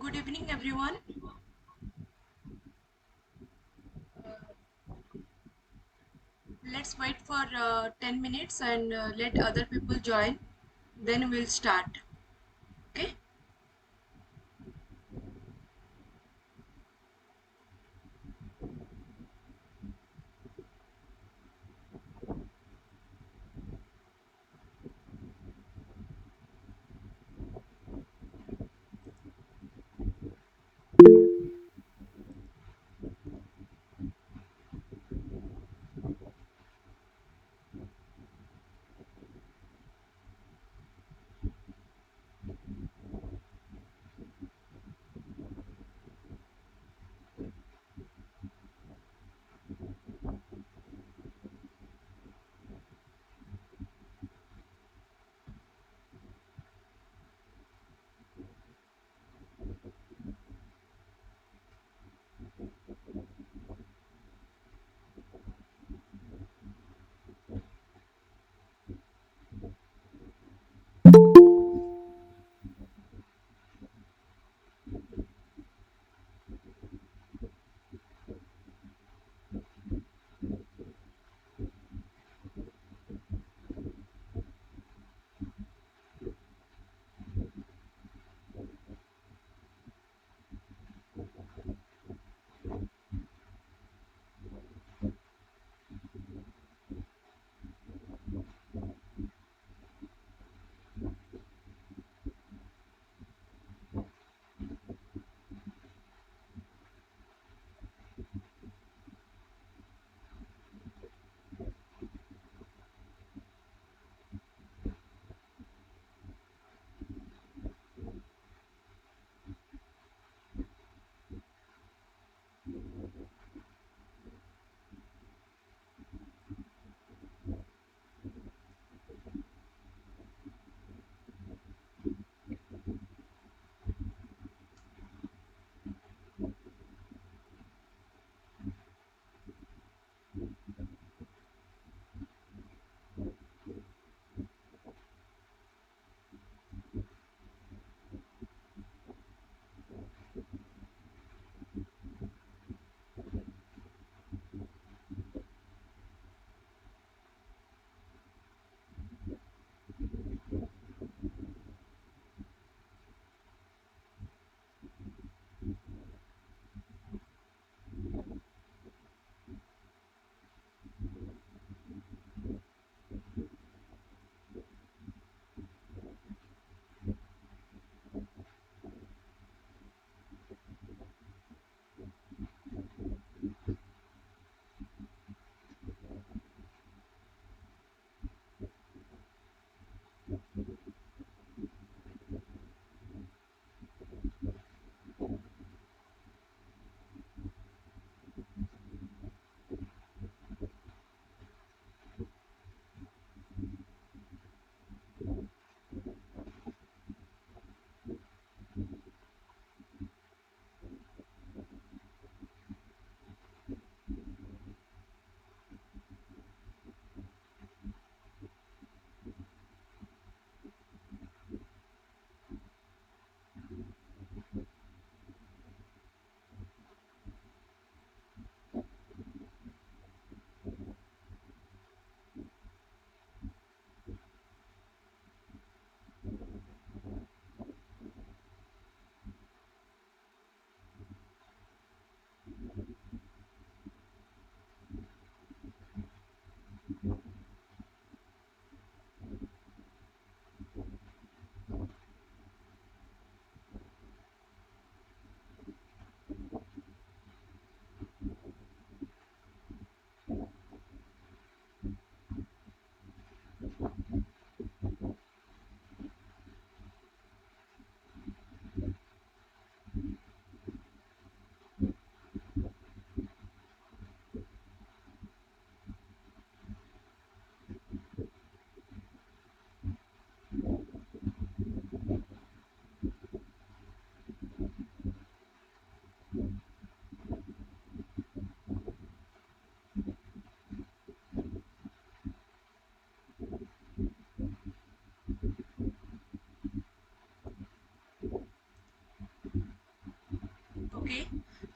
Good evening, everyone. Let's wait for 10 minutes and let other people join. Then we'll start. Okay?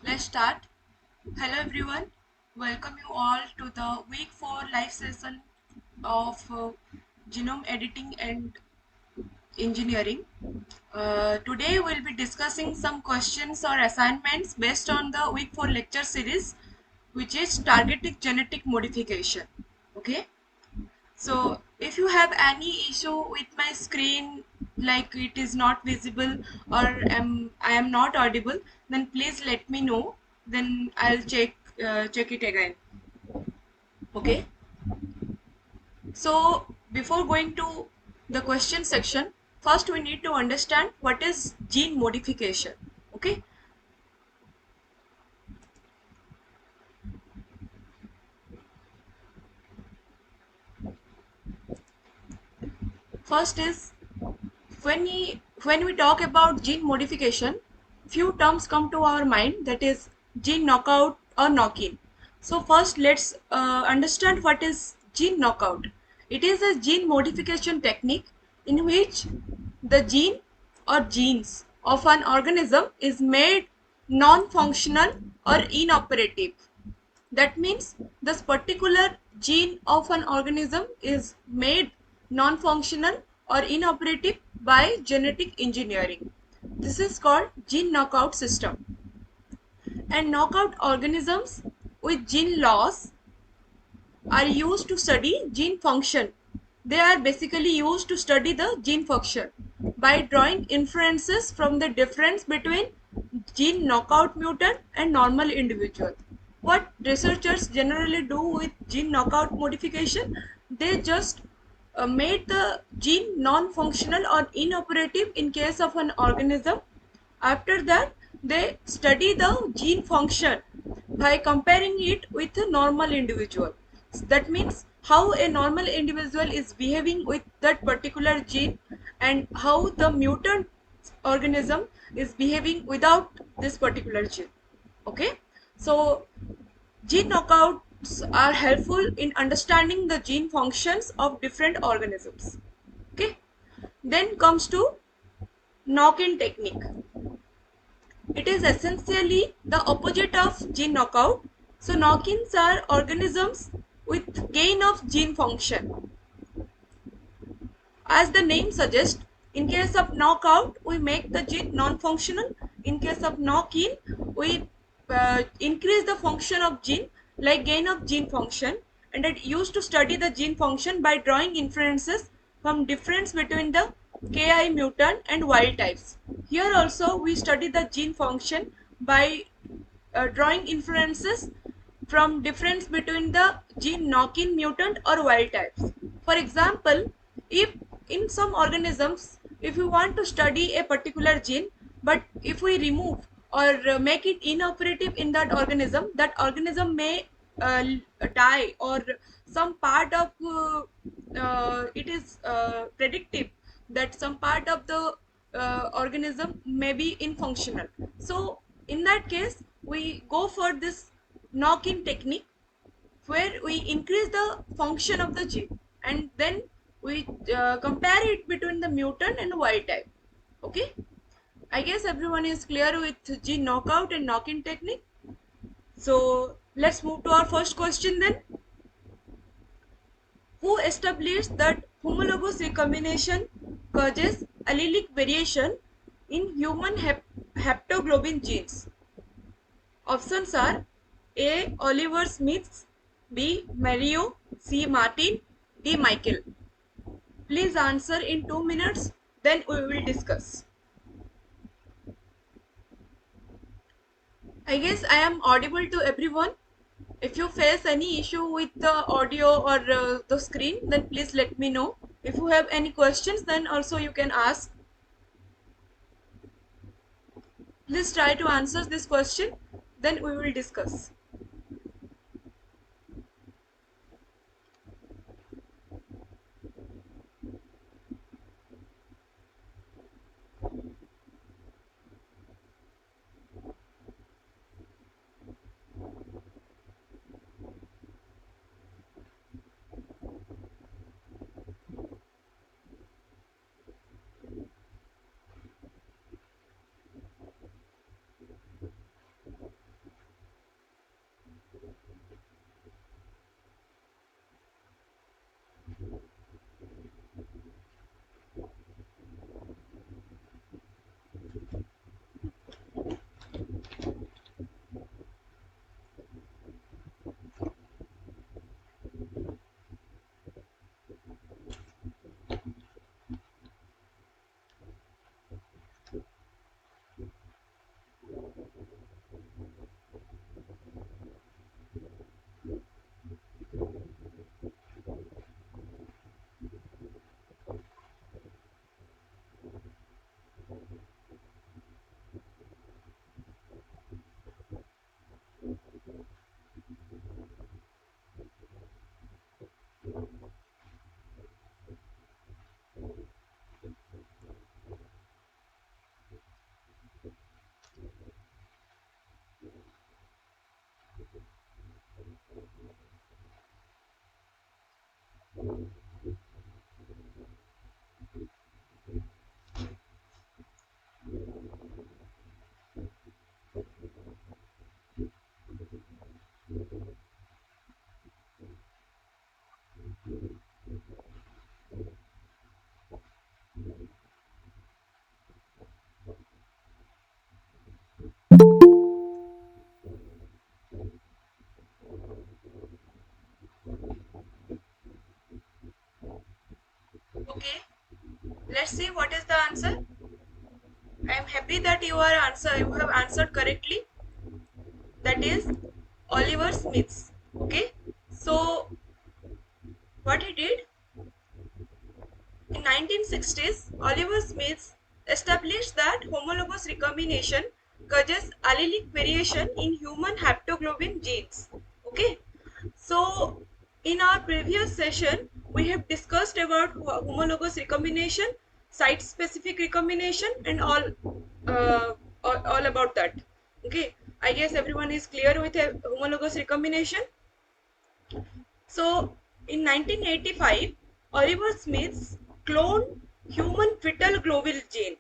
Let's start. Hello everyone. Welcome you all to the week 4 live session of genome editing and engineering. Today we'll be discussing some questions or assignments based on the week 4 lecture series, which is targeted genetic modification. Okay. So if you have any issue with my screen, like it is not visible or I am not audible, then please let me know. Then I'll check it again. Okay. So before going to the question section, first we need to understand what is gene modification. Okay. First is when we talk about gene modification, few terms come to our mind, that is gene knockout or knock-in. So first let's understand what is gene knockout. It is a gene modification technique in which the gene or genes of an organism is made non-functional or inoperative. That means this particular gene of an organism is made non-functional or inoperative by genetic engineering. This is called gene knockout system. And knockout organisms with gene loss are used to study gene function. They are basically used to study the gene function by drawing inferences from the difference between gene knockout mutant and normal individual. What researchers generally do with gene knockout modification, they just made the gene non-functional or inoperative in case of an organism. After that, they study the gene function by comparing it with a normal individual. That means how a normal individual is behaving with that particular gene and how the mutant organism is behaving without this particular gene. Okay, so gene knockouts are helpful in understanding the gene functions of different organisms. Okay, then comes to knock-in technique. It is essentially the opposite of gene knockout. So knock-ins are organisms with gain of gene function. As the name suggests, in case of knockout, we make the gene non-functional. In case of knock-in, we increase the function of gene, like gain of gene function. And it used to study the gene function by drawing inferences from difference between the Ki mutant and wild types. Here also we study the gene function by drawing inferences from difference between the gene knock-in mutant or wild types. For example, if in some organisms, if we want to study a particular gene, but if we remove or make it inoperative in that organism may die, or some part of it is predictive that some part of the organism may be infunctional. So in that case, we go for this knock-in technique where we increase the function of the gene and then we compare it between the mutant and wild type. Okay, I guess everyone is clear with gene knockout and knock-in technique. So let's move to our first question then. Who established that homologous recombination causes allelic variation in human haptoglobin genes? Options are A. Oliver Smith, B. Mario, C. Martin, D. Michael. Please answer in 2 minutes, then we will discuss. I guess I am audible to everyone. If you face any issue with the audio or the screen, then please let me know. If you have any questions, then also you can ask. Please try to answer this question, then we will discuss. Okay, let's see what is the answer. I am happy that you have answered correctly. That is Oliver Smith. Okay, so what he did in 1960s, Oliver Smith established that homologous recombination causes allelic variation in human haptoglobin genes. Okay, so in our previous session, we have discussed about homologous recombination, site-specific recombination, and all about that. Okay, I guess everyone is clear with a homologous recombination. So in 1985, Oliver Smith cloned human fetal globin gene,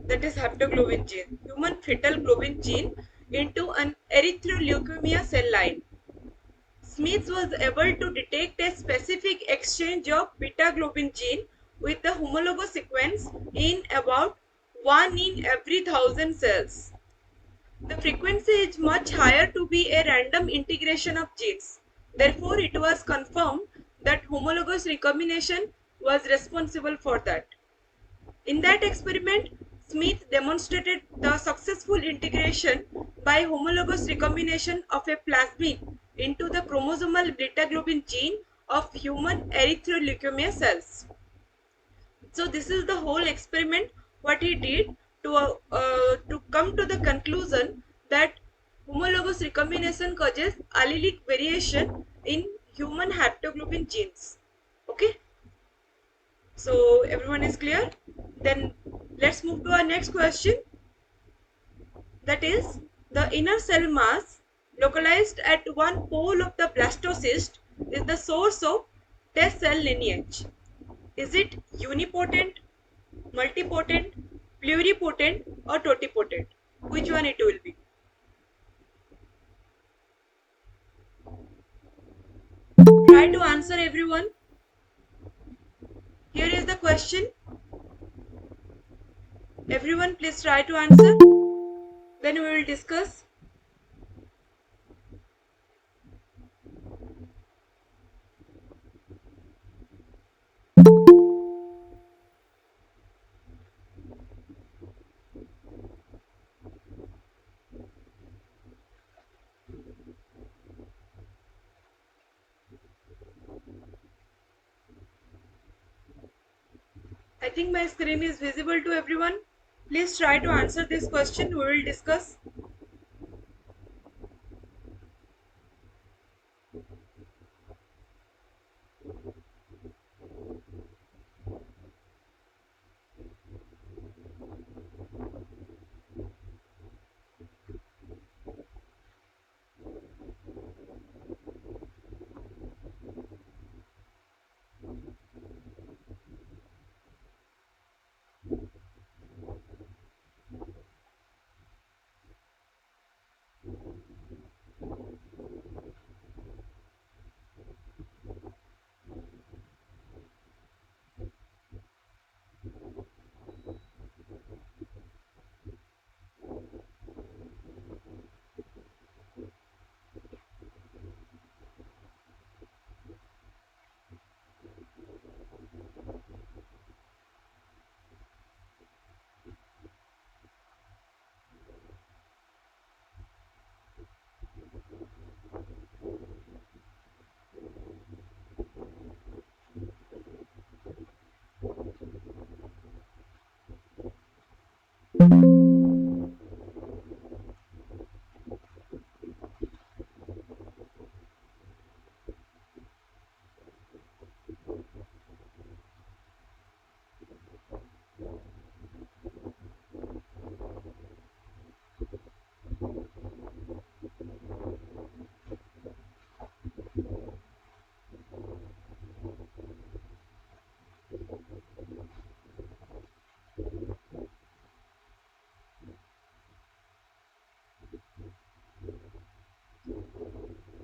that is haptoglobin gene, human fetal globin gene into an erythroleukemia cell line. Smith was able to detect a specific exchange of beta globin gene with the homologous sequence in about 1 in every 1000 cells. The frequency is much higher to be a random integration of genes. Therefore, it was confirmed that homologous recombination was responsible for that. In that experiment, Smith demonstrated the successful integration by homologous recombination of a plasmid into the chromosomal beta globin gene of human erythroleukemia cells. So this is the whole experiment what he did to come to the conclusion that homologous recombination causes allelic variation in human haptoglobin genes. Okay, so everyone is clear. Then let's move to our next question, that is the inner cell mass localized at one pole of the blastocyst is the source of test cell lineage. Is it unipotent, multipotent, pluripotent, or totipotent? Which one it will be? Try to answer, everyone. Here is the question. Everyone, please try to answer. Then we will discuss. I think my screen is visible to everyone. Please try to answer this question. We will discuss.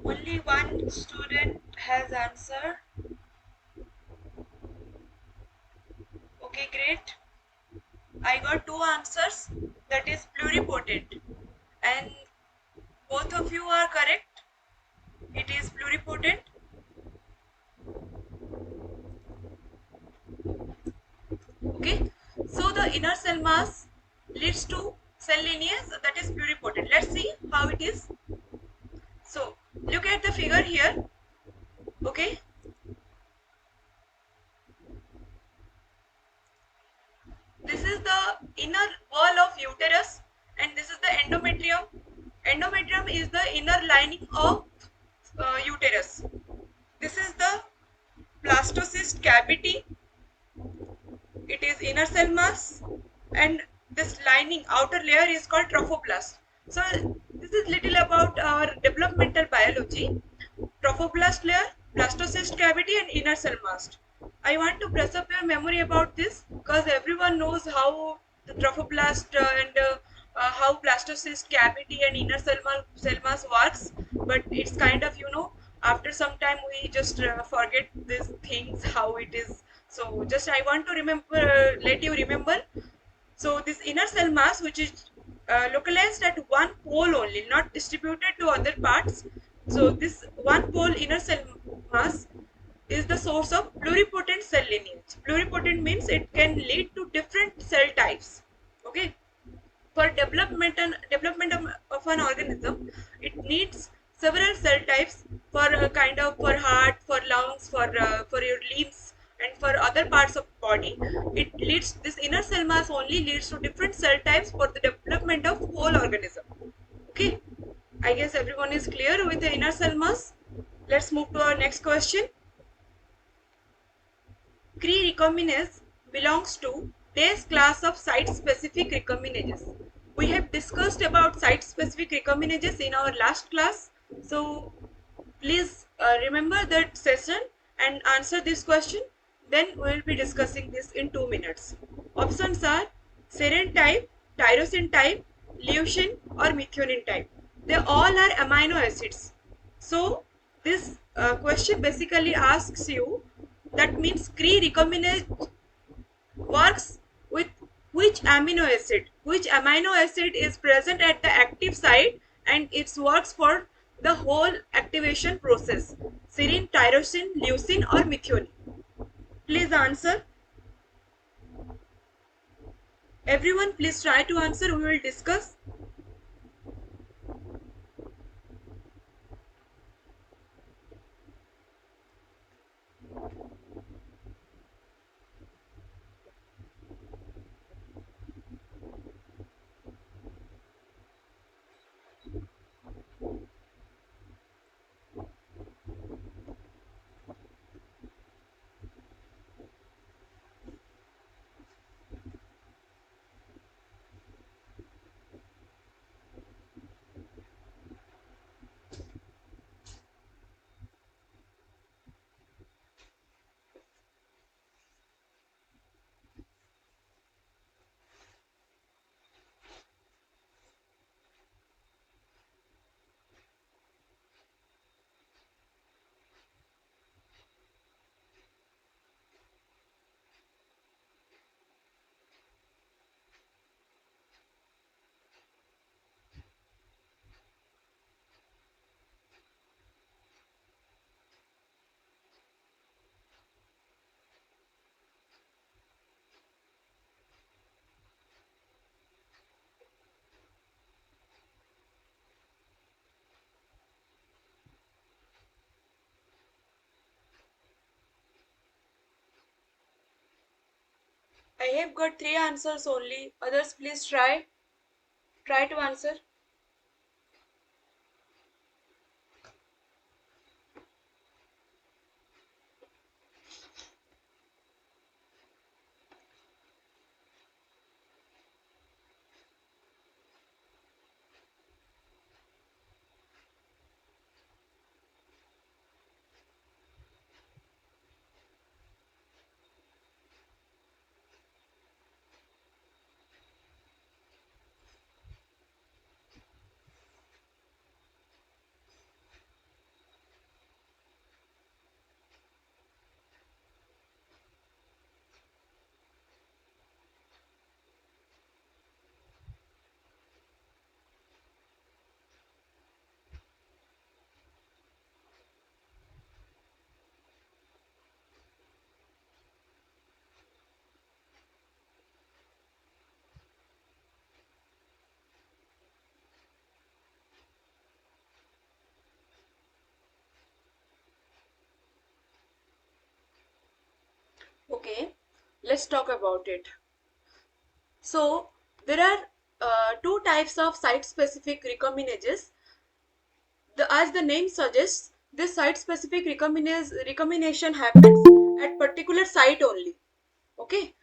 Only one student has answered. Okay, great. I got two answers. That is pluripotent. And both of you are correct. It is pluripotent. inner cell mass leads to cell lineage that is pluripotent. Let's see how it is. So look at the figure here. Okay, this is the inner wall of uterus and this is the endometrium. Endometrium is the inner lining of uterus. This is the blastocyst cavity. It is inner cell mass and this lining outer layer is called trophoblast. So this is little about our developmental biology. Trophoblast layer, blastocyst cavity and inner cell mass. I want to brush up your memory about this because everyone knows how the trophoblast and how blastocyst cavity and inner cell mass works, but it's kind of after some time we just forget these things how it is. So just I want to remember, let you remember. So this inner cell mass, which is localized at one pole only, not distributed to other parts. So this one pole inner cell mass is the source of pluripotent cell lineage. Pluripotent means it can lead to different cell types. Okay, for development of an organism, it needs several cell types for kind of for heart, for lungs, for your limbs, and for other parts of body. It leads this inner cell mass only leads to different cell types for the development of whole organism. Okay, I guess everyone is clear with the inner cell mass. Let's move to our next question. Cree recombinase belongs to this class of site-specific recombinases. We have discussed about site-specific recombinases in our last class. So please remember that session and answer this question. Then we will be discussing this in 2 minutes. Options are serine type, tyrosine type, leucine or methionine type. They all are amino acids. So this question basically asks you, that means Cree recombinase works with which amino acid is present at the active site and it works for the whole activation process, serine, tyrosine, leucine or methionine. Please answer. Everyone please try to answer, we will discuss. I have got 3 answers only. Others please try to answer. Okay, let's talk about it. So there are two types of site-specific recombinases. As the name suggests, this site-specific recombination happens at particular site only. Okay,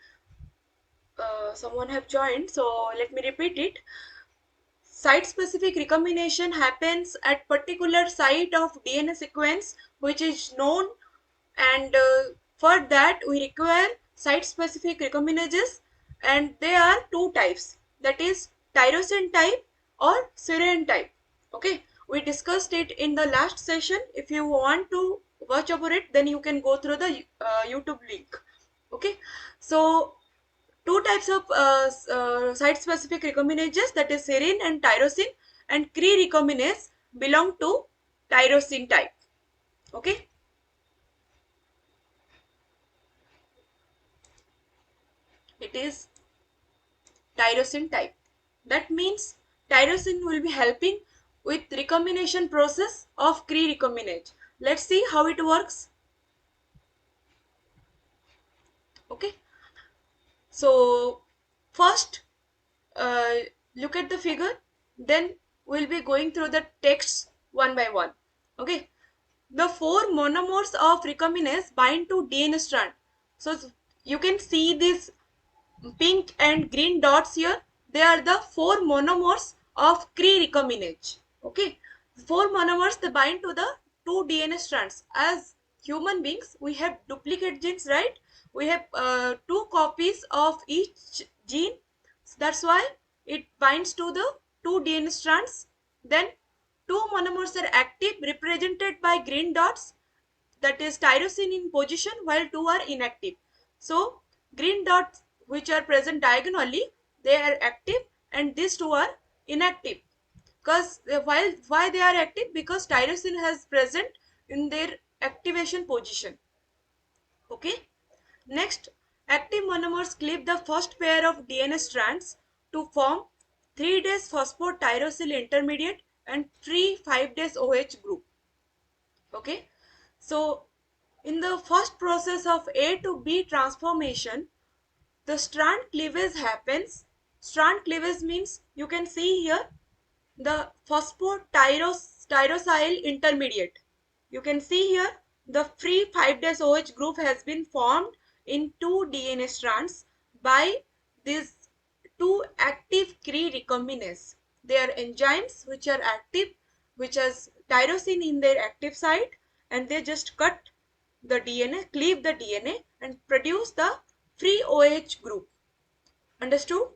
someone have joined, so let me repeat it. Site-specific recombination happens at particular site of DNA sequence which is known, and for that we require site-specific recombinases, and there are two types, that is tyrosine type or serine type. Okay, we discussed it in the last session. If you want to watch over it, then you can go through the YouTube link. Okay, so two types of site-specific recombinases, that is serine and tyrosine, and Cre recombinase belong to tyrosine type. Okay, it is tyrosine type. That means tyrosine will be helping with recombination process of Cre recombinase. Let's see how it works. Okay, so first uh, look at the figure, then we'll be going through the texts one by one. Okay, the four monomers of recombinase bind to DNA strand. So you can see this pink and green dots here. They are the four monomers of Cre recombinase. Okay, four monomers, they bind to the two DNA strands. As human beings, we have duplicate genes, right? We have two copies of each gene. So that's why it binds to the two DNA strands. Then two monomers are active, represented by green dots, that is tyrosine in position, while two are inactive. So green dots which are present diagonally, they are active, and these two are inactive. Because why they are active? Because tyrosine has present in their activation position. Okay. Next, active monomers cleave the first pair of DNA strands to form 3' phosphotyrosyl intermediate and free 5' OH group. Okay, so in the first process of A to B transformation, the strand cleavage happens. Strand cleavage means, you can see here the phosphotyrosyl intermediate. You can see here the free 5' OH group has been formed in two DNA strands by these two active Cre recombinase. They are enzymes which are active, which has tyrosine in their active site, and they just cut the DNA, cleave the DNA, and produce the free OH group. Understood?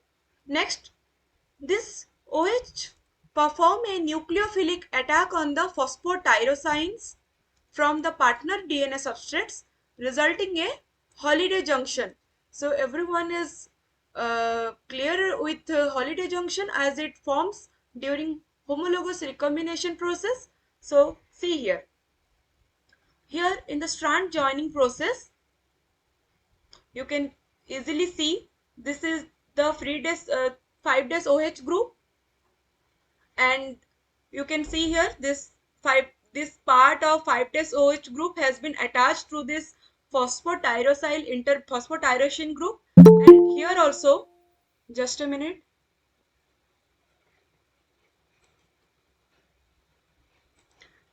Next, this OH perform a nucleophilic attack on the phosphotyrosines from the partner DNA substrates, resulting a holiday junction. So everyone is clear with holiday junction, as it forms during homologous recombination process. So see here. Here in the strand joining process, you can easily see this is the 5' OH group, and you can see here this part of 5' OH group has been attached to this phosphotyrosine group, and here also, just a minute,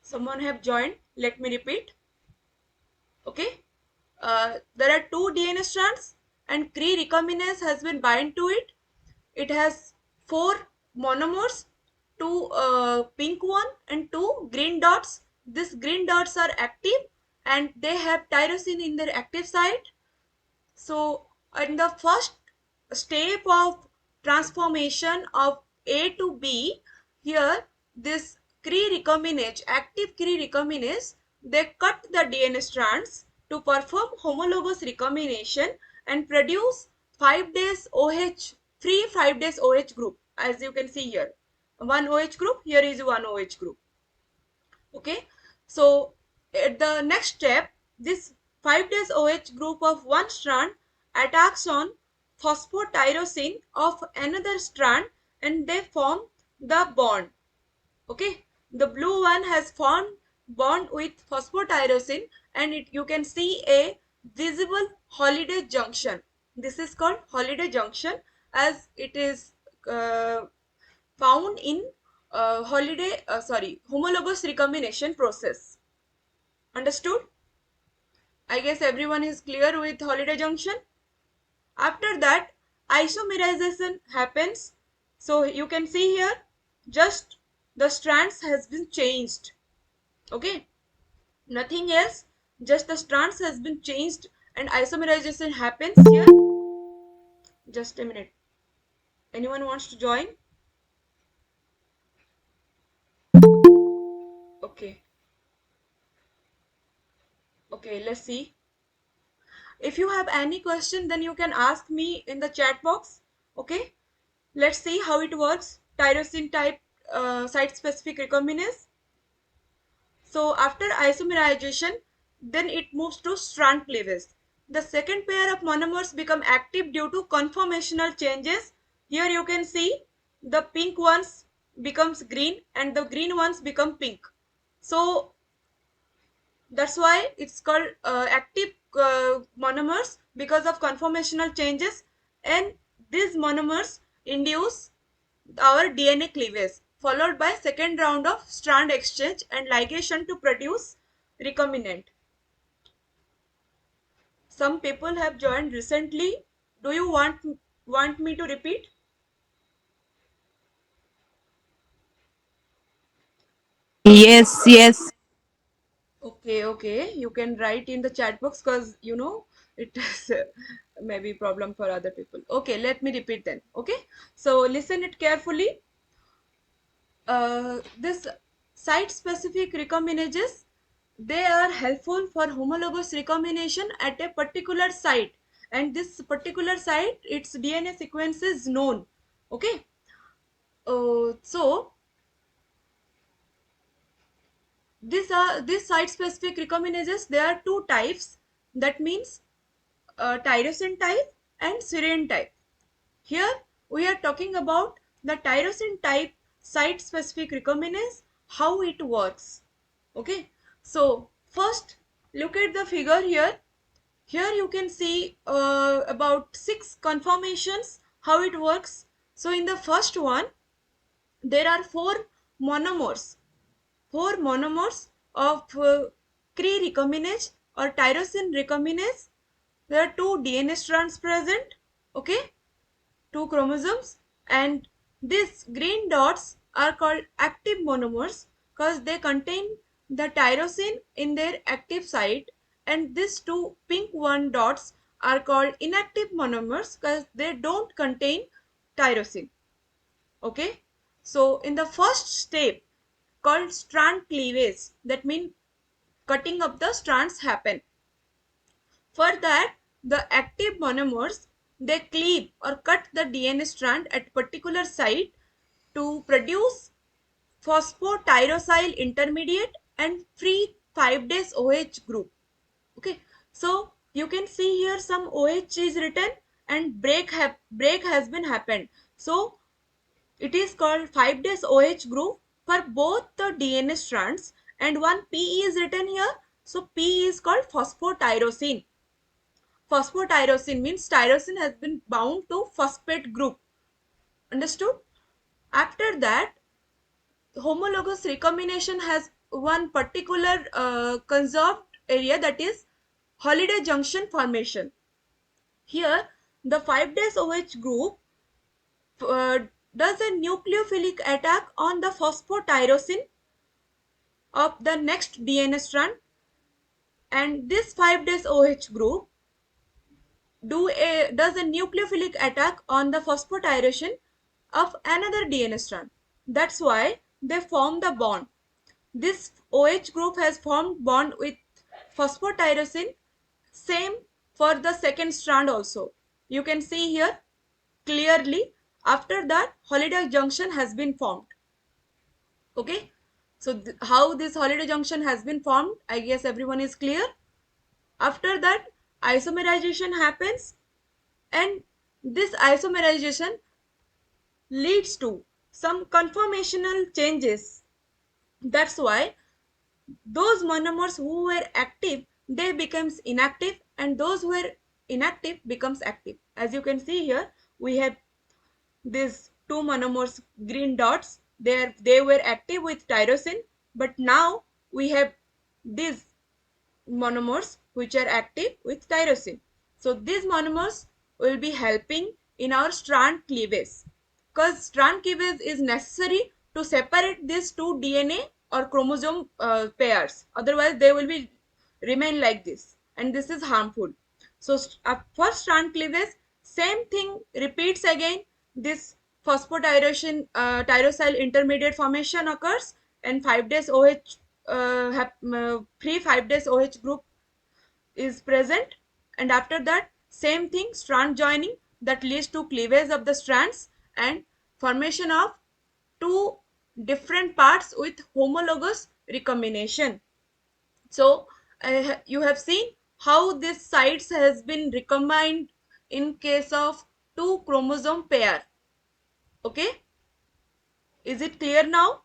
someone have joined, let me repeat. Okay, there are two DNA strands, and Cre recombinase has been bind to it. It has four monomers, two pink one and two green dots. These green dots are active, and they have tyrosine in their active site. So in the first step of transformation of A to B, here this Cre recombinase, active Cre recombinase, they cut the DNA strands to perform homologous recombination and produce 5' OH, free 5' OH group, as you can see here. One OH group, here is one OH group. Okay, so at the next step, this 5' OH group of one strand attacks on phosphotyrosine of another strand, and they form the bond. Okay, the blue one has formed bond with phosphotyrosine, and you can see a visible holiday junction. This is called holiday junction as it is uh, found in homologous recombination process. Understood? I guess everyone is clear with holiday junction. After that, isomerization happens. So you can see here, just the strands has been changed. Okay, nothing else, just the strands has been changed and isomerization happens here. Just a minute. Anyone wants to join? Okay. Okay, let's see. If you have any question, then you can ask me in the chat box. Okay. Let's see how it works. Tyrosine type site specific recombinase. So after isomerization, then it moves to strand cleavage. The second pair of monomers become active due to conformational changes. Here you can see the pink ones becomes green and the green ones become pink. So that's why it's called active monomers because of conformational changes, and these monomers induce our DNA cleavage followed by second round of strand exchange and ligation to produce recombinant. Some people have joined recently. Do you want me to repeat? Yes, yes. Okay, okay. You can write in the chat box because it is maybe problem for other people. Okay, let me repeat then. Okay, so listen it carefully. This site-specific recombinases, they are helpful for homologous recombination at a particular site, and this particular site, its DNA sequence is known. Okay, so these site-specific recombinases. There are two types. That means tyrosine type and serine type. Here we are talking about the tyrosine type site specific recombinase, how it works. Okay, so first look at the figure here. Here you can see about 6 conformations, how it works. So in the first one, there are 4 monomers, 4 monomers of Cre recombinase or tyrosine recombinase. There are 2 DNA strands present. Okay, 2 chromosomes, and these green dots are called active monomers because they contain the tyrosine in their active site, and these 2 pink dots are called inactive monomers because they don't contain tyrosine. Okay, so in the first step called strand cleavage, that means cutting of the strands happen. For that, the active monomers, they cleave or cut the DNA strand at particular site to produce phosphotyrosyl intermediate and free 5 days OH group. Okay, so you can see here some OH is written and break has been happened. So it is called 5 days OH group for both the DNA strands, and one P is written here. So P is called phosphotyrosine. Phosphotyrosine means tyrosine has been bound to phosphate group. Understood? After that, homologous recombination has one particular conserved area, that is holiday junction formation. Here, the 5 days OH group uh, does a nucleophilic attack on the phosphotyrosine of the next DNA strand, and this 5 days OH group does a nucleophilic attack on the phosphotyrosine of another DNA strand. That's why they form the bond. This OH group has formed bond with phosphotyrosine. Same for the second strand also. You can see here clearly. After that, holiday junction has been formed. Okay. So how this holiday junction has been formed, I guess everyone is clear. After that, isomerization happens, and this isomerization leads to some conformational changes. That's why those monomers who were active, they becomes inactive, and those who were inactive becomes active. As you can see here, we have these two monomers, green dots. They were active with tyrosine, but now we have these monomers which are active with tyrosine. So these monomers will be helping in our strand cleavage, because strand cleavage is necessary to separate these two DNA or chromosome pairs. Otherwise, they will be remain like this, and this is harmful. So for strand cleavage, same thing repeats again. This phosphotyrosine tyrosyl intermediate formation occurs, and 5 days OH free 5 days OH group is present, and after that same thing, strand joining that leads to cleavage of the strands and formation of two different parts with homologous recombination. So you have seen how this sites has been recombined in case of two chromosome pair. Okay, is it clear now?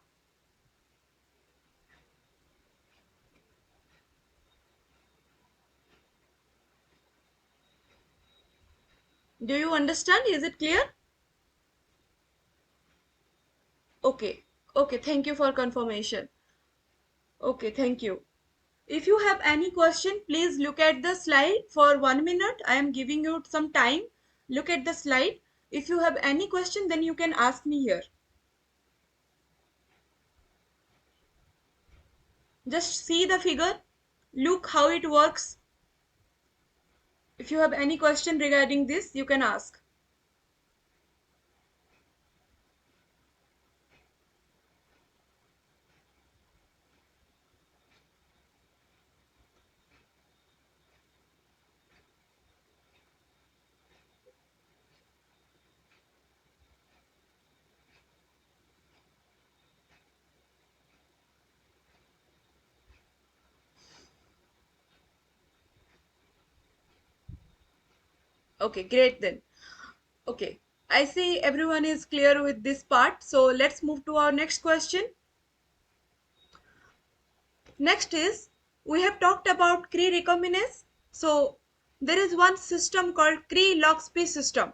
Do you understand? Is it clear? Okay, okay, thank you for confirmation. Okay, thank you. If you have any question, please look at the slide for 1 minute. I am giving you some time. Look at the slide. If you have any question, then you can ask me here. Just see the figure. Look how it works. If you have any question regarding this, you can ask. Okay, great then. Okay, I see everyone is clear with this part. So let's move to our next question. Next is, we have talked about Cree recombinase. So there is one system called Cree Loxp system,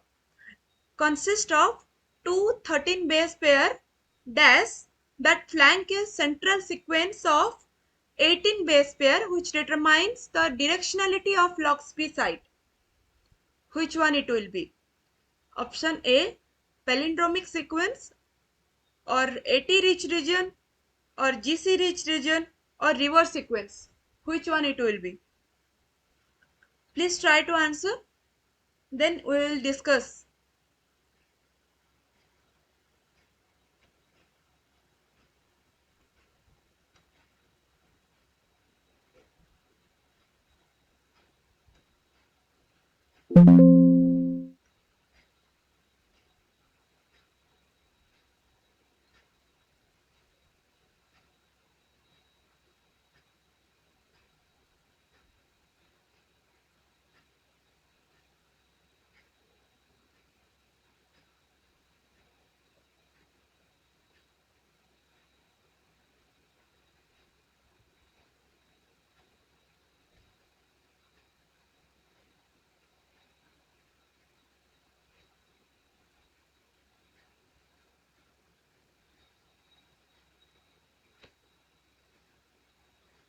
consists of two 13 base pair dash that flank a central sequence of 18 base pair, which determines the directionality of Loxp site. Which one it will be? Option A, palindromic sequence, or AT rich region, or GC rich region, or reverse sequence. Which one it will be? Please try to answer. Then we will discuss.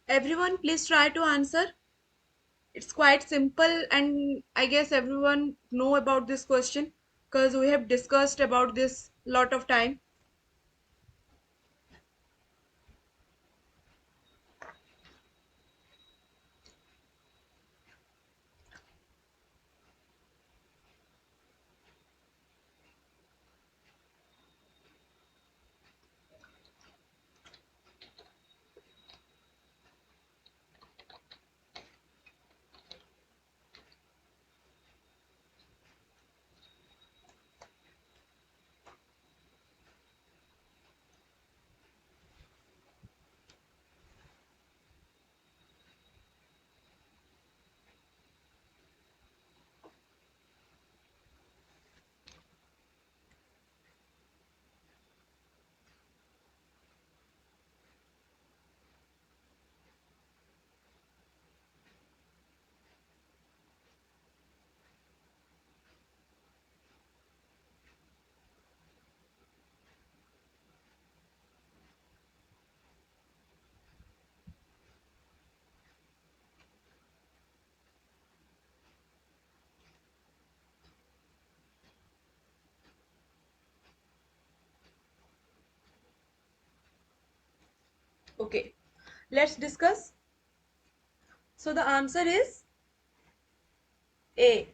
Everyone, please try to answer. It's quite simple, and I guess everyone know about this question because we have discussed about this lot of time. Okay, let's discuss. So the answer is A,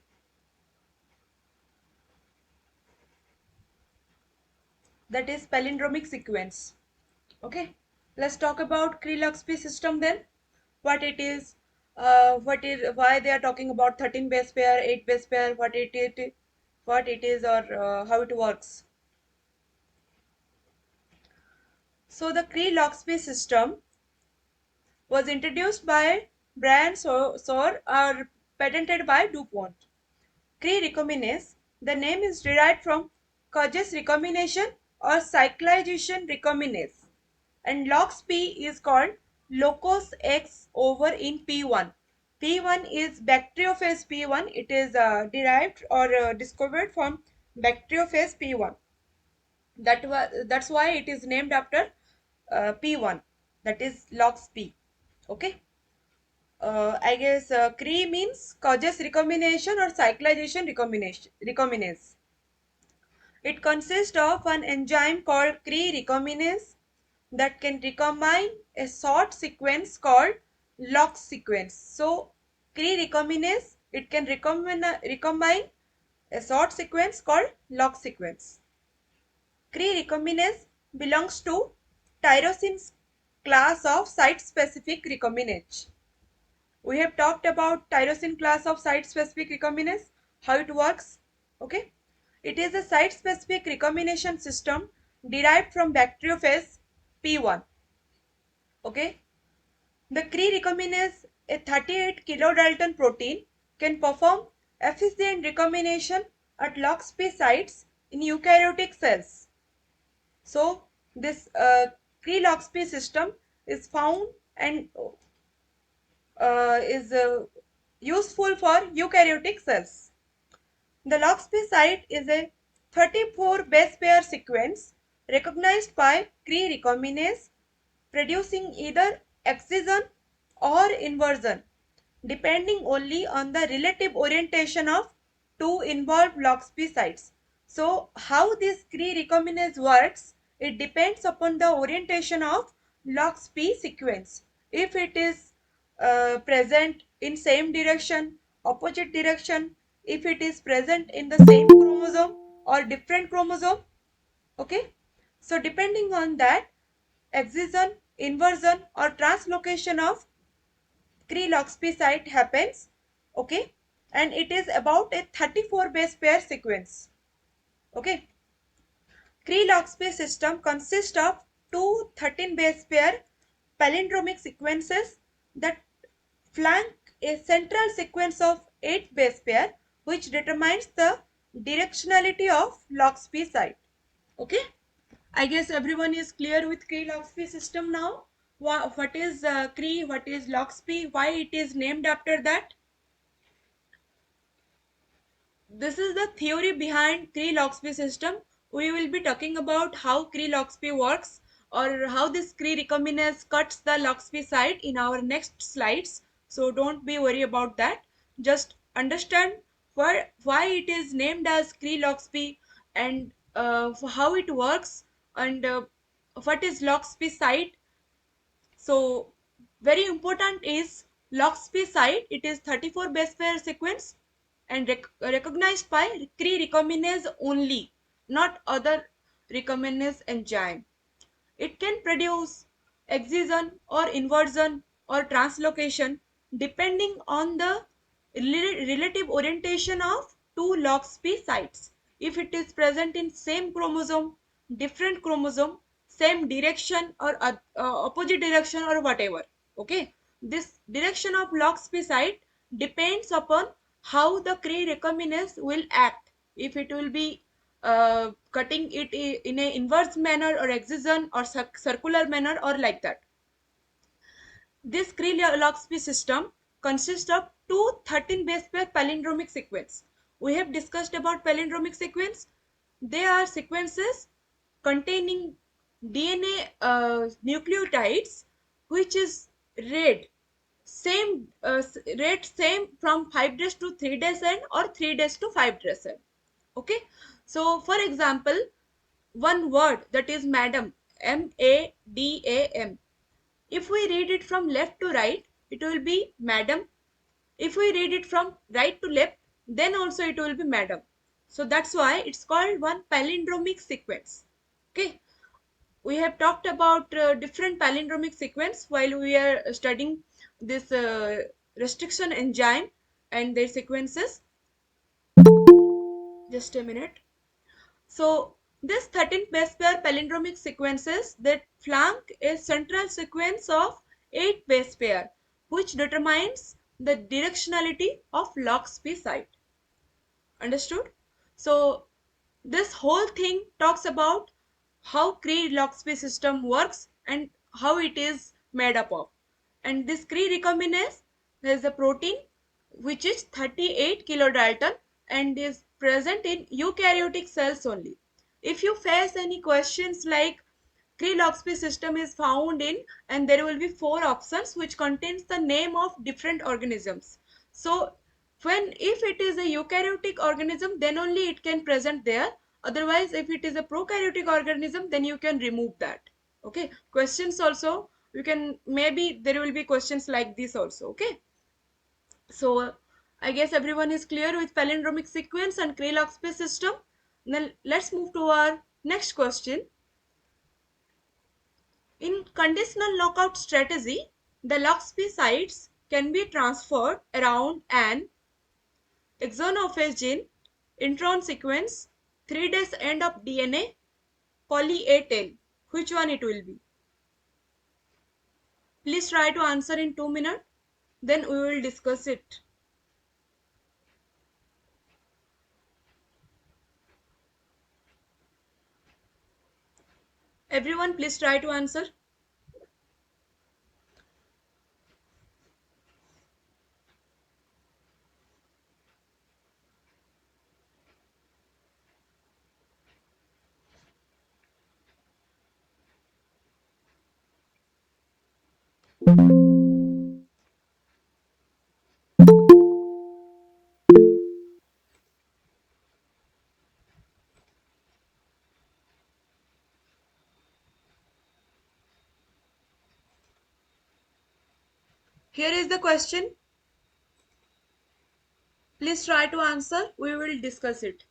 that is palindromic sequence. Okay, let's talk about Kree-Luxby system then. What it is, why they are talking about 13 base pair, 8 base pair, what it is, or how it works. So the Kree-Luxby system was introduced by Brian Sor or patented by DuPont. Cree recombinase, the name is derived from Kyrgyz recombination or cyclization recombinase, and LOXP is called locus X over in P1. P1 is bacteriophage P1. It is derived or discovered from bacteriophage P1. That's why it is named after P1. That is LOXP. Okay. I guess Cree means Kyrgyz recombination or cyclization recombinase. It consists of an enzyme called Cree recombinase that can recombine a short sequence called LOX sequence. So, Cree recombinase, it can recombine a short sequence called LOX sequence. Cree recombinase belongs to tyrosine class of site-specific recombinase. We have talked about tyrosine class of site-specific recombinase, how it works. Okay, it is a site-specific recombination system derived from bacteriophage P1. Okay, the Cree recombinase, a 38 kilodalton protein, can perform efficient recombination at LOXP sites in eukaryotic cells. So this Cree LOXP system is found and is useful for eukaryotic cells. The LOXP site is a 34 base pair sequence recognized by Cree recombinase producing either excision or inversion depending only on the relative orientation of two involved LOXP sites. So how this Cree recombinase works, it depends upon the orientation of LOXP sequence. If it is present in same direction, opposite direction, if it is present in the same chromosome or different chromosome, okay. So depending on that, excision, inversion or translocation of Cree-LoxP site happens, okay, and it is about a 34 base pair sequence, okay. Cree-LoxP system consists of two 13 base pair palindromic sequences that flank a central sequence of 8 base pair which determines the directionality of LOXP site, okay. I guess everyone is clear with Cree-LoxP system now. What is Cree, what is LOXP, why it is named after that? This is the theory behind Cree-Loxby system. We will be talking about how Cree-Loxby works or how this Cree recombinase cuts the Loxby site in our next slides. So don't be worried about that. Just understand why it is named as Cree-Loxby and how it works and what is Loxby site. So very important is LOXP site. It is 34 base pair sequence and recognized by Cree recombinase only, not other recombinase enzyme. It can produce excision or inversion or translocation depending on the relative orientation of two LOXP sites. If it is present in same chromosome, different chromosome, same direction or opposite direction or whatever. Okay, this direction of LOXP site depends upon how the Cree recombinase will act. If it will be cutting it in a inverse manner or excision or circular manner or like that. This Cree-Loxby system consists of two 13 base pair palindromic sequence. We have discussed about palindromic sequence. They are sequences containing DNA nucleotides which is read same from 5 days to 3 days end or 3 days to 5 days end. Okay, so for example, one word that is madam, M-A-D-A-M, If we read it from left to right, it will be madam. If we read it from right to left, then also it will be madam. So that's why it's called one palindromic sequence. Okay, we have talked about different palindromic sequence while we are studying this restriction enzyme and their sequences. Just a minute. So this 13 base pair palindromic sequences that flank a central sequence of 8 base pair, which determines the directionality of lock-sp site. Understood? So this whole thing talks about how Cree lock-sp system works and how it is made up of. And this Cree recombinase is a protein which is 38 kilodalton and is present in eukaryotic cells only. If you face any questions like Kree-Loxp system is found in, and there will be four options which contains the name of different organisms. So when if it is a eukaryotic organism, then only it can present there. Otherwise, if it is a prokaryotic organism, then you can remove that. Okay. Questions also, you can, maybe there will be questions like this also. Okay. So I guess everyone is clear with palindromic sequence and Kree-Loxp system. Then let's move to our next question. In conditional knockout strategy, the LOXP sites can be transferred around an exon of a gene, intron sequence, 3 days end of DNA, poly A tail. Which one it will be? Please try to answer in 2 minutes. Then we will discuss it. Everyone, please try to answer. Here is the question. Please try to answer. We will discuss it.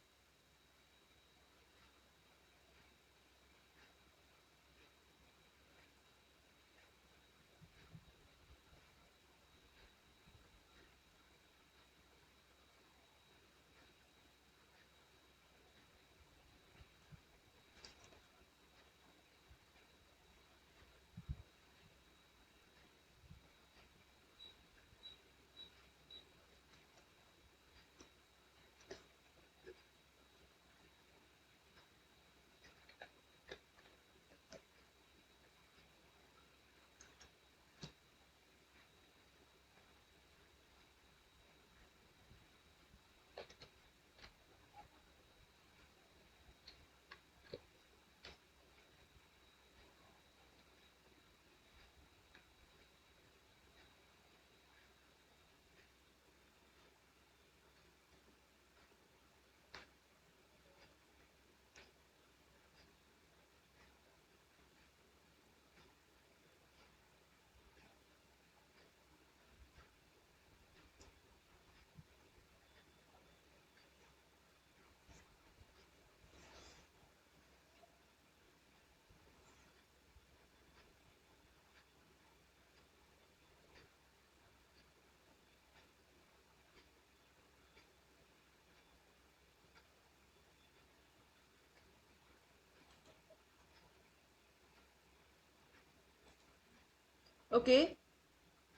Okay.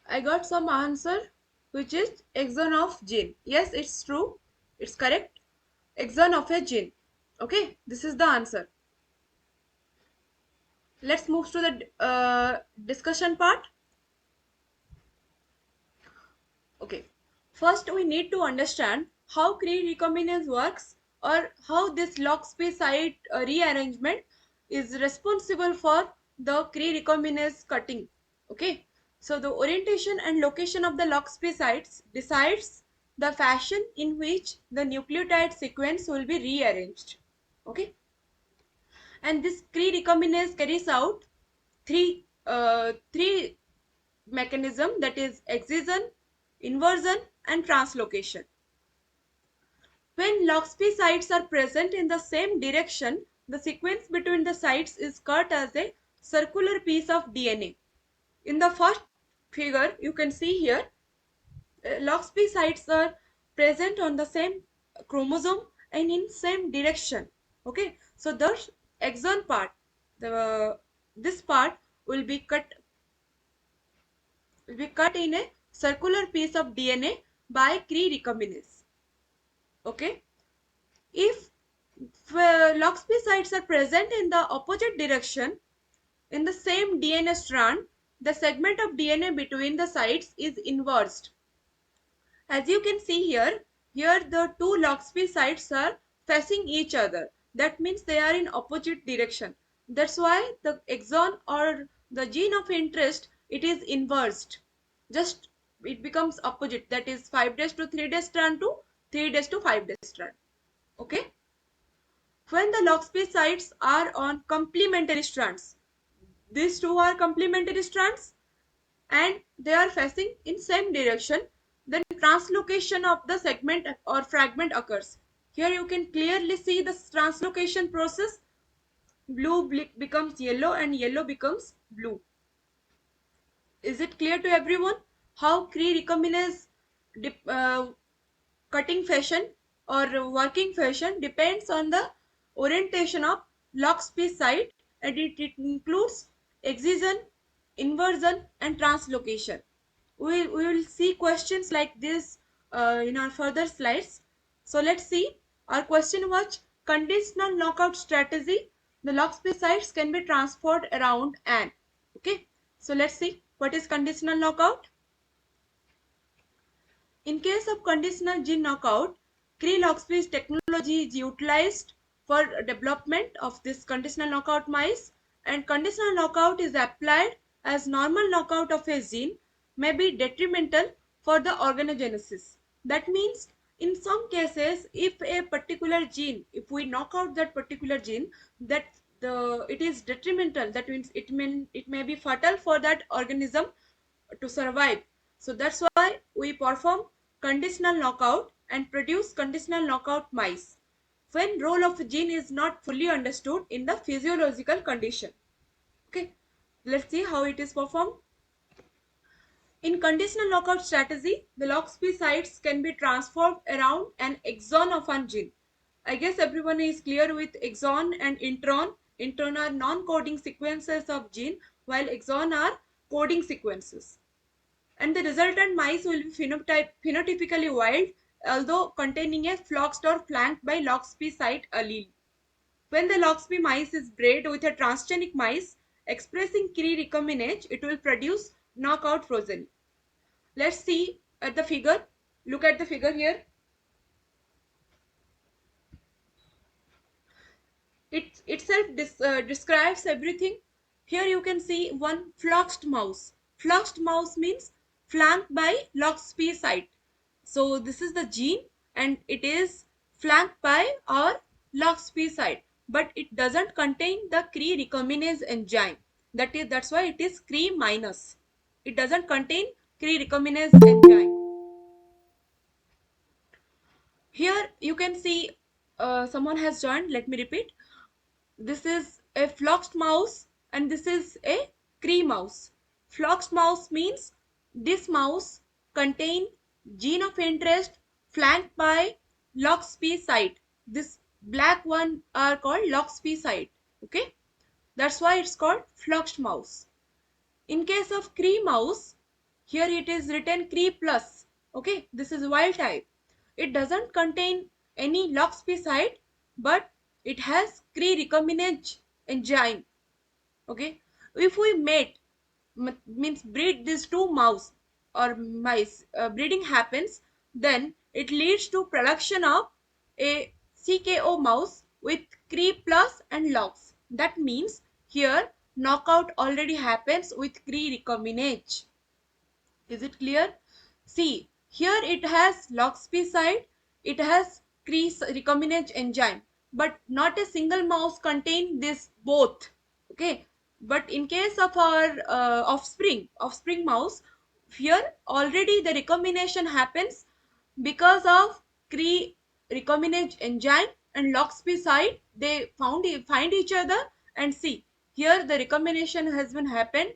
I got some answer which is exon of gene. Yes, it's true. It's correct. Exon of a gene. Okay, this is the answer. Let's move to the discussion part. Okay. First, we need to understand how Cree recombinase works or how this log space site rearrangement is responsible for the Cree recombinase cutting. Okay. So the orientation and location of the log space sites decides the fashion in which the nucleotide sequence will be rearranged. Okay. And this Cree recombinase carries out three three mechanism, that is excision, inversion and translocation. When Loxp sites are present in the same direction, the sequence between the sites is cut as a circular piece of DNA. In the first figure, you can see here, Loxp sites are present on the same chromosome and in same direction. Okay, so the exon part, the this part will be cut in a circular piece of DNA by Cre recombinase. Okay, if Loxp sites are present in the opposite direction in the same DNA strand, the segment of DNA between the sites is inversed. As you can see here, the two Loxp sites are facing each other. That means they are in opposite direction. That's why the exon or the gene of interest, it is inversed. Just it becomes opposite. That is 5' to 3' strand to 3' to 5' strand. Okay. When the Loxp sites are on complementary strands, these two are complementary strands and they are facing in same direction, then translocation of the segment or fragment occurs. Here you can clearly see the translocation process. Blue becomes yellow and yellow becomes blue. Is it clear to everyone how Cre recombinase cutting fashion or working fashion depends on the orientation of Loxp site, and it includes excision, inversion and translocation. We will see questions like this in our further slides. So let's see. Our question was conditional knockout strategy. The Loxp sites can be transferred around an. Okay. So let's see what is conditional knockout. In case of conditional gene knockout, Cree-Loxby's technology is utilized for development of this conditional knockout mice, and conditional knockout is applied as normal knockout of a gene may be detrimental for the organogenesis. That means in some cases, if a particular gene, if we knock out that particular gene, that it is detrimental, that means it may be fatal for that organism to survive. So that's why we perform conditional knockout and produce conditional knockout mice when role of gene is not fully understood in the physiological condition. Okay, let's see how it is performed. In conditional knockout strategy, the Loxp sites can be transformed around an exon of one gene. I guess everyone is clear with exon and intron. Intron are non-coding sequences of gene, while exon are coding sequences, and the resultant mice will be phenotypically wild, although containing a floxed or flanked by Loxp site allele. When the Loxp mice is bred with a transgenic mice expressing Cre recombinase, it will produce knockout progeny. Let's see at the figure. Look at the figure here. It itself describes everything. Here you can see one floxed mouse. Floxed mouse means flanked by Loxp site. So this is the gene and it is flanked by our Loxp site, but it doesn't contain the Cre recombinase enzyme. That's why it is Cre minus. It doesn't contain Cre recombinase enzyme. Here you can see someone has joined. Let me repeat. This is a floxed mouse and this is a Cree mouse. Floxed mouse means this mouse contain gene of interest flanked by Loxp site. This black one are called Loxp site. Okay, that's why it's called floxed mouse. In case of Cree mouse, here it is written Cree plus. Okay, this is wild type. It doesn't contain any Loxp site, but it has Cree recombinase enzyme. Okay, if we mate, means breed these two mouse or mice, breeding happens, then it leads to production of a CKO mouse with Cree plus and lox. That means here knockout already happens with Cree recombinase. Is it clear? See, here it has Loxp site, it has Cre recombinase enzyme, but not a single mouse contain this both. Okay, But in case of our offspring mouse, here already the recombination happens because of Cre recombinase enzyme and LOXP site. They find each other, and see here the recombination has been happened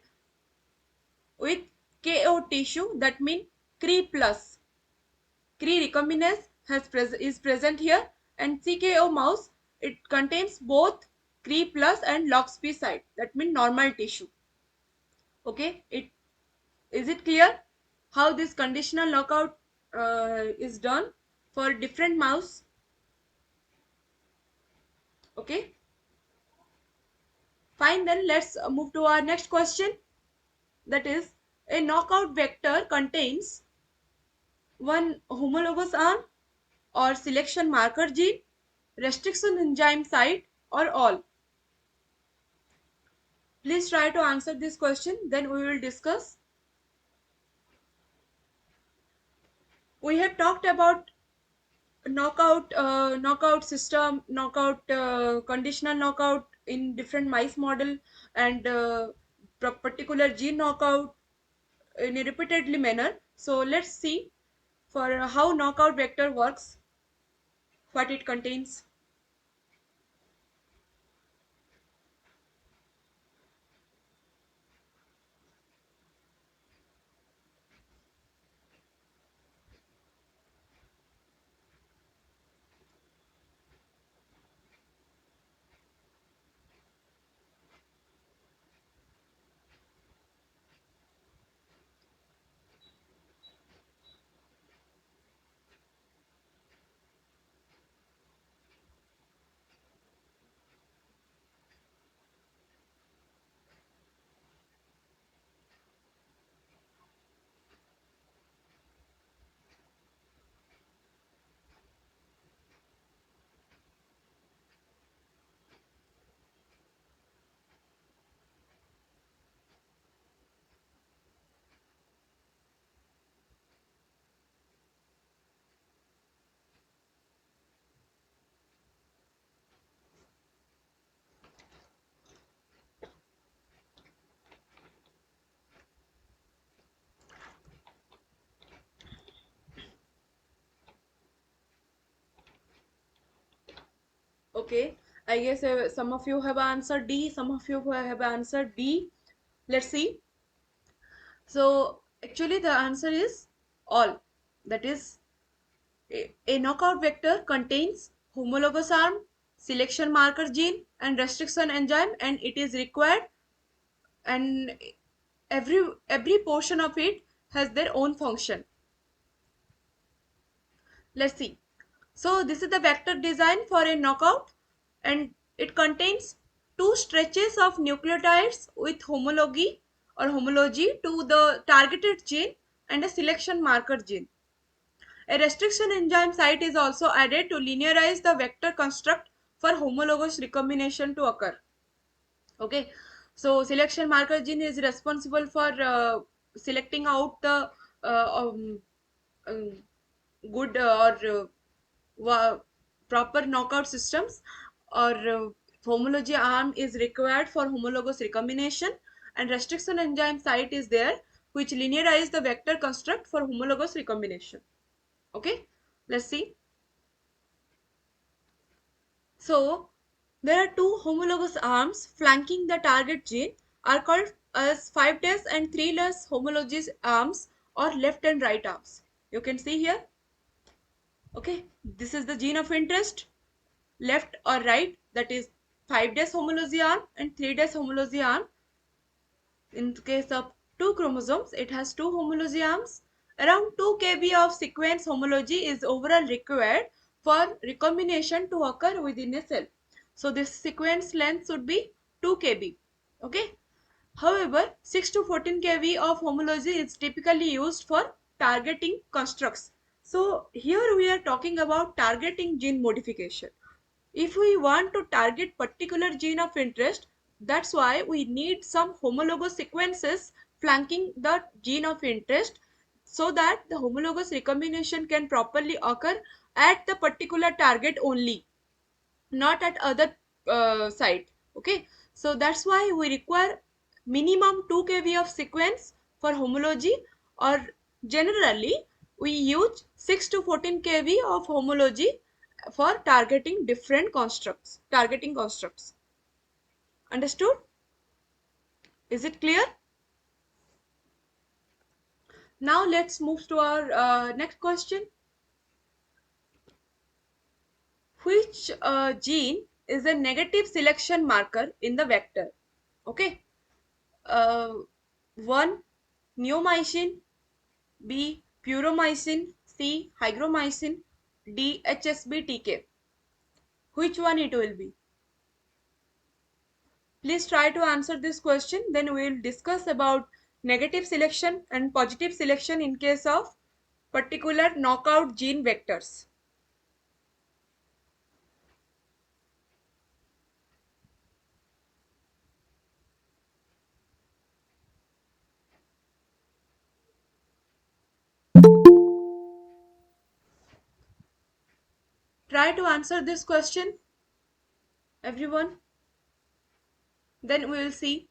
with KO tissue, that means Cre plus. Cre recombinase is present here, and CKO mouse, it contains both Cre plus and LOXP site, that means normal tissue. Okay, is it clear how this conditional knockout is done for different mouse? Okay, fine, then let's move to our next question. That is, a knockout vector contains one homologous arm or selection marker gene, restriction enzyme site, or all. Please try to answer this question, then we will discuss. We have talked about knockout system, knockout conditional knockout in different mice model, and particular gene knockout in a repeatedly manner. So let's see for how knockout vector works, what it contains. Okay, I guess some of you have answered D, some of you have answered B. Let's see. So actually the answer is all. That is, a knockout vector contains homologous arm, selection marker gene, and restriction enzyme, and it is required, and every portion of it has their own function. Let's see. So this is the vector design for a knockout, and it contains two stretches of nucleotides with homology or homology to the targeted gene and a selection marker gene. A restriction enzyme site is also added to linearize the vector construct for homologous recombination to occur. Okay, so selection marker gene is responsible for selecting out the um, good proper knockout systems, or homology arm is required for homologous recombination, and restriction enzyme site is there which linearize the vector construct for homologous recombination. Okay, let's see. So there are two homologous arms flanking the target gene are called as 5' and 3' homologous arms, or left and right arms. You can see here. Okay, this is the gene of interest, left or right, that is 5' homology arm and 3' homology arm. In the case of two chromosomes, it has two homology arms. Around 2 kb of sequence homology is overall required for recombination to occur within a cell. So this sequence length should be 2 kb. Okay. However, 6 to 14 kb of homology is typically used for targeting constructs. So here we are talking about targeting gene modification. If we want to target particular gene of interest, that's why we need some homologous sequences flanking the gene of interest, so that the homologous recombination can properly occur at the particular target only, not at other site. Okay, So that's why we require minimum 2 kb of sequence for homology, or generally we use 6 to 14 kb of homology for targeting constructs. Understood? Is it clear? Now let's move to our next question. Which gene is a negative selection marker in the vector? Okay. Uh, 1. Neomycin. B. Puromycin. C. Hygromycin. D. HSBTK. Which one it will be? Please try to answer this question. Then we will discuss about negative selection and positive selection in case of particular knockout gene vectors. Try to answer this question, everyone. Then we will see.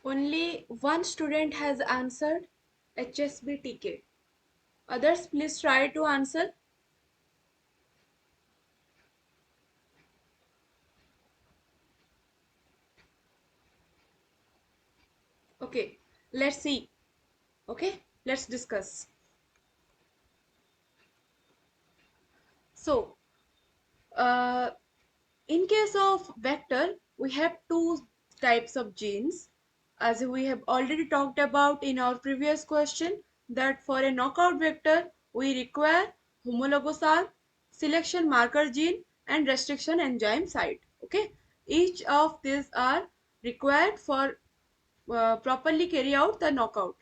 Only one student has answered HSBTK. Others, please try to answer. Okay, let's see. Okay, let's discuss. So, uh, in case of vector, we have two types of genes. As we have already talked about in our previous question, that for a knockout vector, we require homologous arm, selection marker gene, and restriction enzyme site. Okay, each of these are required for properly carry out the knockout.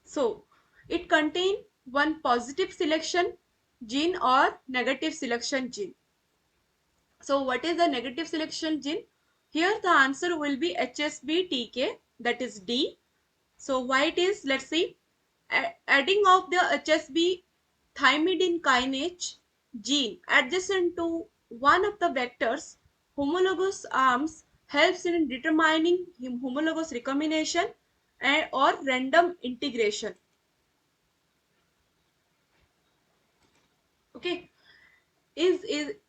So, it contains one positive selection gene or negative selection gene. So what is the negative selection gene? Here the answer will be HSBTK, that is D. So why it is? Let's see. Adding of the HSB thymidine kinase gene adjacent to one of the vectors homologous arms helps in determining homologous recombination or random integration. Okay. Is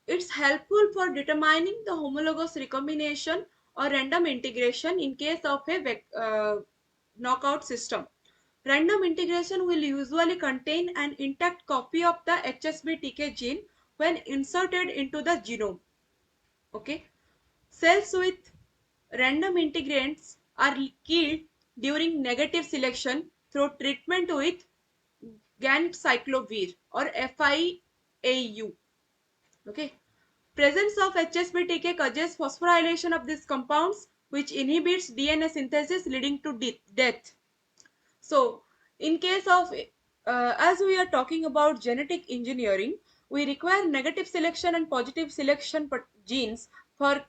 it's helpful for determining the homologous recombination or random integration in case of a knockout system. Random integration will usually contain an intact copy of the HSBTK gene when inserted into the genome. Okay, cells with random integrants are killed during negative selection through treatment with ganciclovir or FIAU. Okay. Presence of HSBTK causes phosphorylation of these compounds, which inhibits DNA synthesis, leading to death. So, in case of, as we are talking about genetic engineering, we require negative selection and positive selection genes for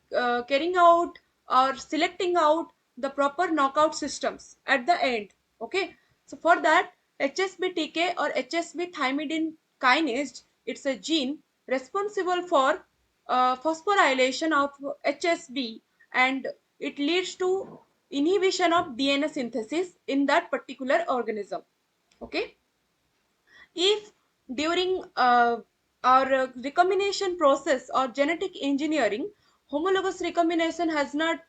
carrying out or selecting out the proper knockout systems at the end. Okay, so for that, HSBTK or HSB thymidine kinase, it's a gene responsible for phosphorylation of HSB, and it leads to inhibition of DNA synthesis in that particular organism. Okay, if during our recombination process or genetic engineering, homologous recombination has not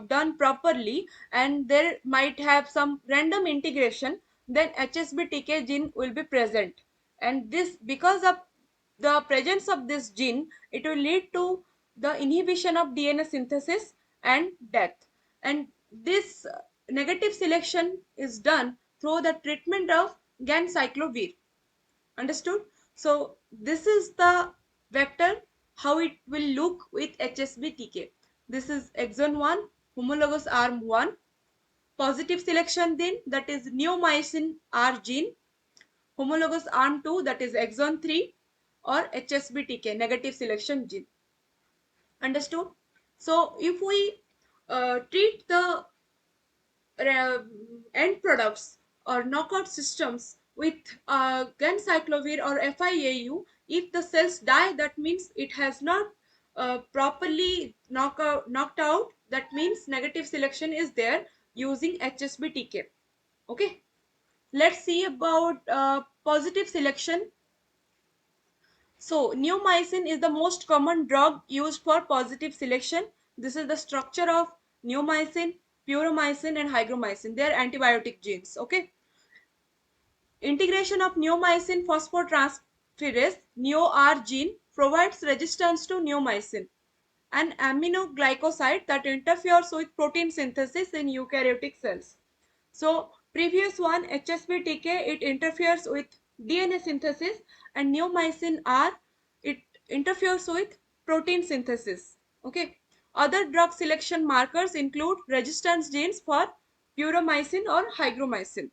done properly and there might have some random integration, then HSBTK gene will be present, and this, because of the presence of this gene, it will lead to the inhibition of DNA synthesis and death. And this negative selection is done through the treatment of ganciclovir. Understood? So this is the vector, how it will look with HSBTK. This is exon 1, homologous arm 1, positive selection then, that is neomycin R gene, homologous arm 2, that is exon 3, or HSBTK, negative selection gene. Understood? So if we treat the uh, end products or knockout systems with ganciclovir or FIAU, if the cells die, that means it has not properly knocked out. That means negative selection is there using HSBTK. Okay, let's see about positive selection. So, neomycin is the most common drug used for positive selection. This is the structure of neomycin, puromycin, and hygromycin. They are antibiotic genes. Okay. Integration of neomycin phosphotransferase, NEO-R gene, provides resistance to neomycin, an aminoglycoside that interferes with protein synthesis in eukaryotic cells. So previous one, HSBTK, it interferes with DNA synthesis, and neomycin R, it interferes with protein synthesis. Okay. Other drug selection markers include resistance genes for puromycin or hygromycin.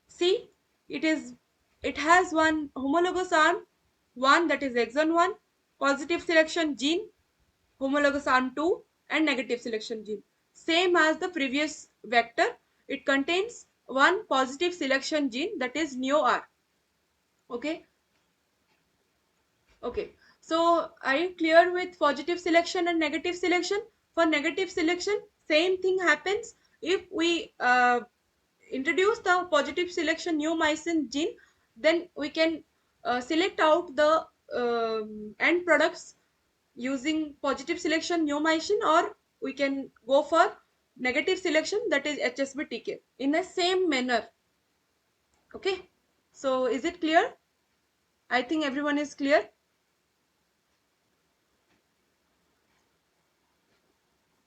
See, it is, it has one homologous arm, one, that is exon 1, positive selection gene, homologous arm 2, and negative selection gene. Same as the previous vector, it contains one positive selection gene, that is neo-R. Okay. Okay. So are you clear with positive selection and negative selection? For negative selection, same thing happens. If we introduce the positive selection neomycin gene, then we can select out the end products using positive selection neomycin, or we can go for negative selection, that is HSBTK, in the same manner. Okay, so is it clear? I think everyone is clear.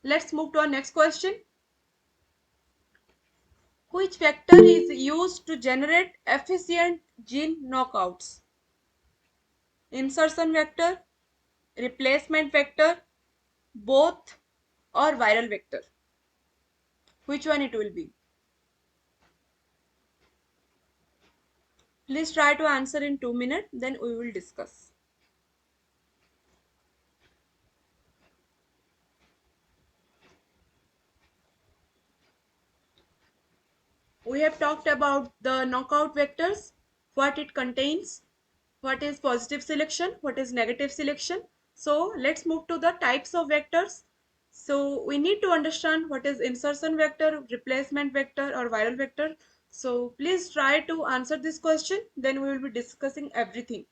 Let's move to our next question. Which vector is used to generate efficient gene knockouts? Insertion vector, replacement vector, both, or viral vector? Which one it will be? Please try to answer in 2 minutes, then we will discuss. We have talked about the knockout vectors, what it contains, what is positive selection, what is negative selection. So let's move to the types of vectors. So we need to understand what is insertion vector, replacement vector, or viral vector. So please try to answer this question, then we will be discussing everything.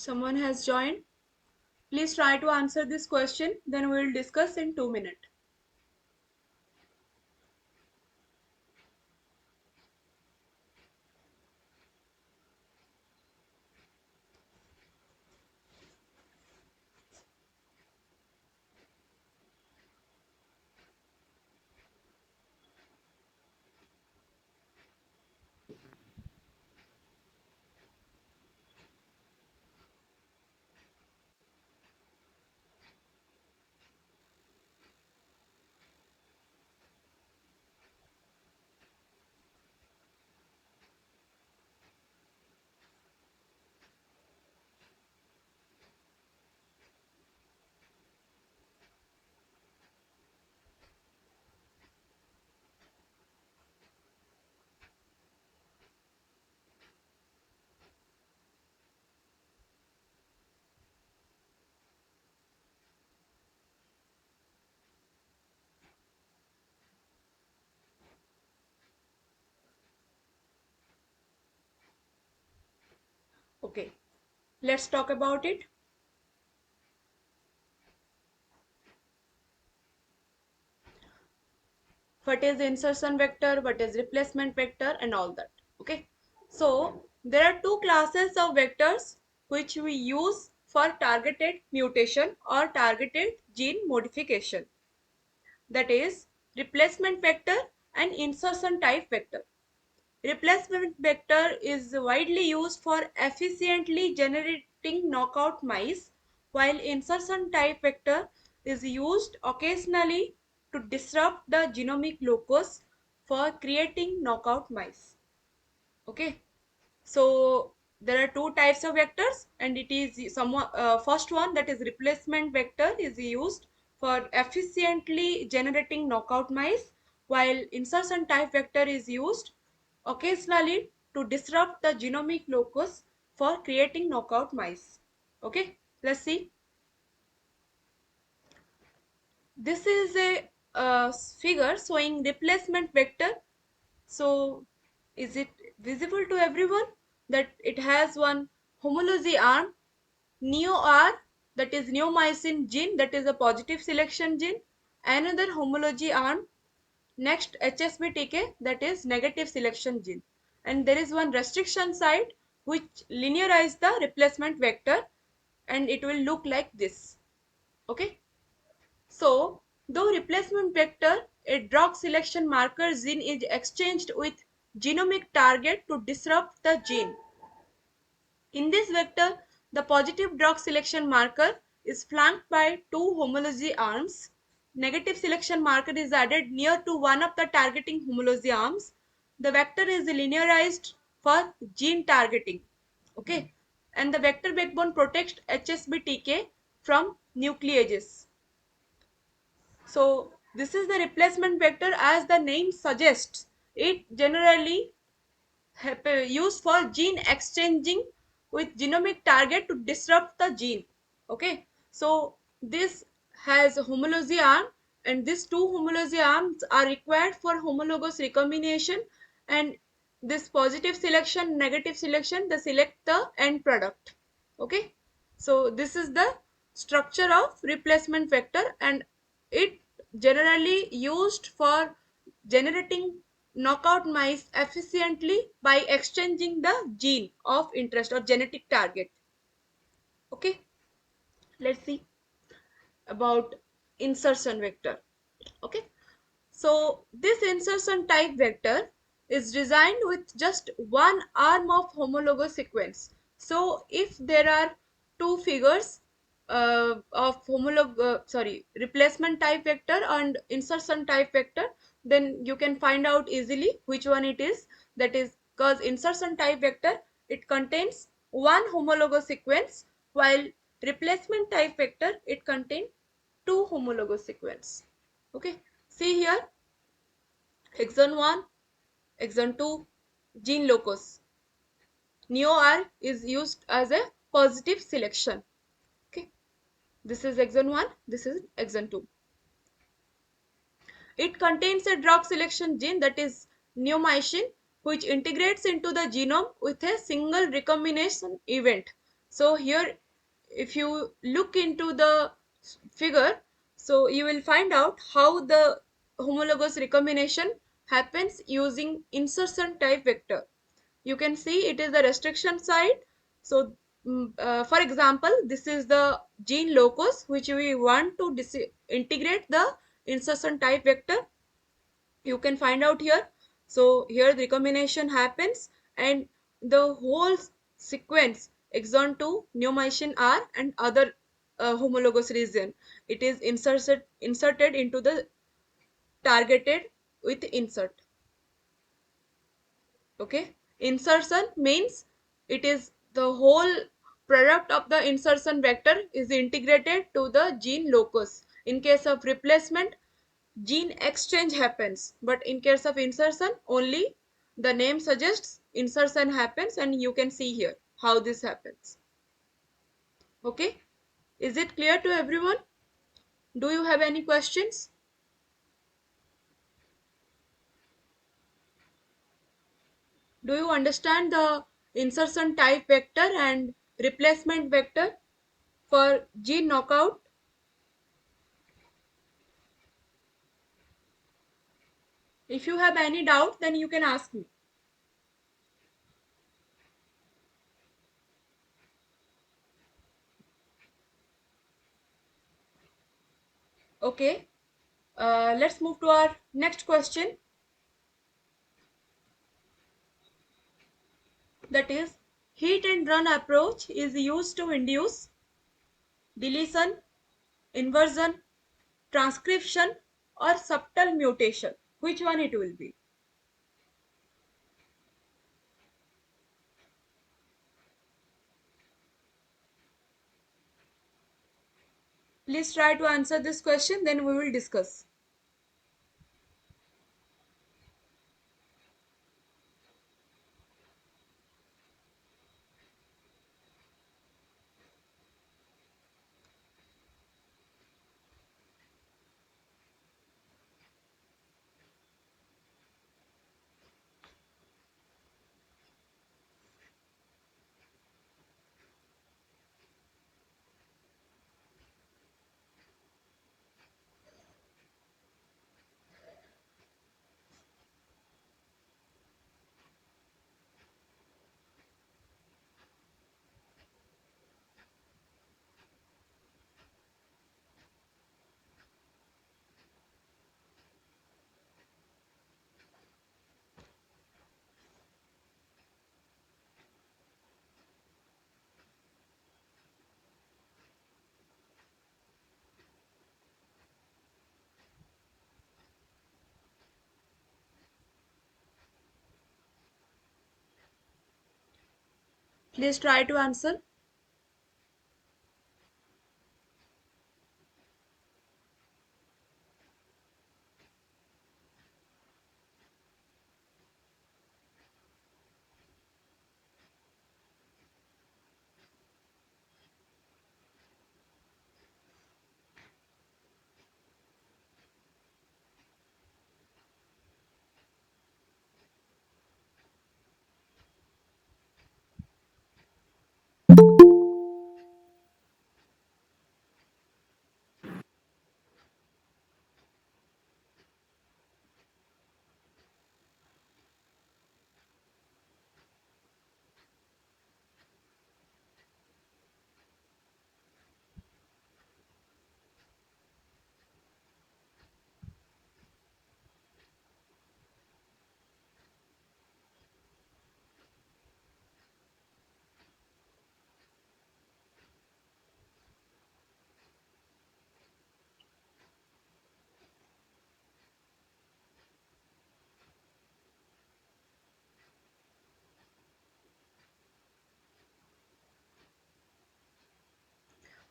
Someone has joined. Please try to answer this question, then we will discuss in 2 minutes. Okay, let's talk about it. What is insertion vector, what is replacement vector, and all that. Okay, so there are two classes of vectors which we use for targeted mutation or targeted gene modification, that is replacement vector and insertion type vector. Replacement vector is widely used for efficiently generating knockout mice, while insertion type vector is used occasionally to disrupt the genomic locus for creating knockout mice. Okay, so there are two types of vectors, and it is first one, that is replacement vector, is used for efficiently generating knockout mice, while insertion type vector is used occasionally to disrupt the genomic locus for creating knockout mice. Okay, let's see. This is a figure showing replacement vector. So is it visible to everyone that it has one homology arm, neo R, that is neomycin gene, that is a positive selection gene, another homology arm, next HSBTK, that is negative selection gene, and there is one restriction site which linearize the replacement vector, and it will look like this. Okay, so though replacement vector, a drug selection marker gene is exchanged with genomic target to disrupt the gene. In this vector, the positive drug selection marker is flanked by two homology arms. Negative selection marker is added near to one of the targeting homology arms. The vector is linearized for gene targeting. Okay, and the vector backbone protects HSBTK from nucleases. So this is the replacement vector. As the name suggests, it generally used for gene exchanging with genomic target to disrupt the gene. Okay, so this has a homology arm, and these two homology arms are required for homologous recombination, and this positive selection, negative selection, they select the end product. Okay, so this is the structure of replacement vector, and it generally used for generating knockout mice efficiently by exchanging the gene of interest or genetic target. Okay, let's see about insertion vector. Okay, so this insertion type vector is designed with just one arm of homologous sequence. So if there are two figures of replacement type vector and insertion type vector, then you can find out easily which one it is. That is because insertion type vector, it contains one homologous sequence, while replacement type vector, it contains two homologous sequence. Okay, see here, exon 1, exon 2, gene locus. Neo R is used as a positive selection. Okay, this is exon 1, this is exon 2. It contains a drug selection gene, that is neomycin, which integrates into the genome with a single recombination event. So here, if you look into the figure, so you will find out how the homologous recombination happens using insertion type vector. You can see it is the restriction site. So for example, this is the gene locus which we want to integrate the insertion type vector. You can find out here. So here the recombination happens, and the whole sequence exon 2 neomycin r and other homologous region, it is inserted into the targeted with insert. Okay, insertion means it is the whole product of the insertion vector is integrated to the gene locus. In case of replacement, gene exchange happens, but in case of insertion, only the name suggests insertion happens, and you can see here how this happens. Okay, is it clear to everyone? Do you have any questions? Do you understand the insertion type vector and replacement vector for gene knockout? If you have any doubt, then you can ask me. Okay, let's move to our next question, that is, hit and run approach is used to induce deletion, inversion, transcription, or subtle mutation. Which one it will be? Please try to answer this question, then we will discuss. Please try to answer.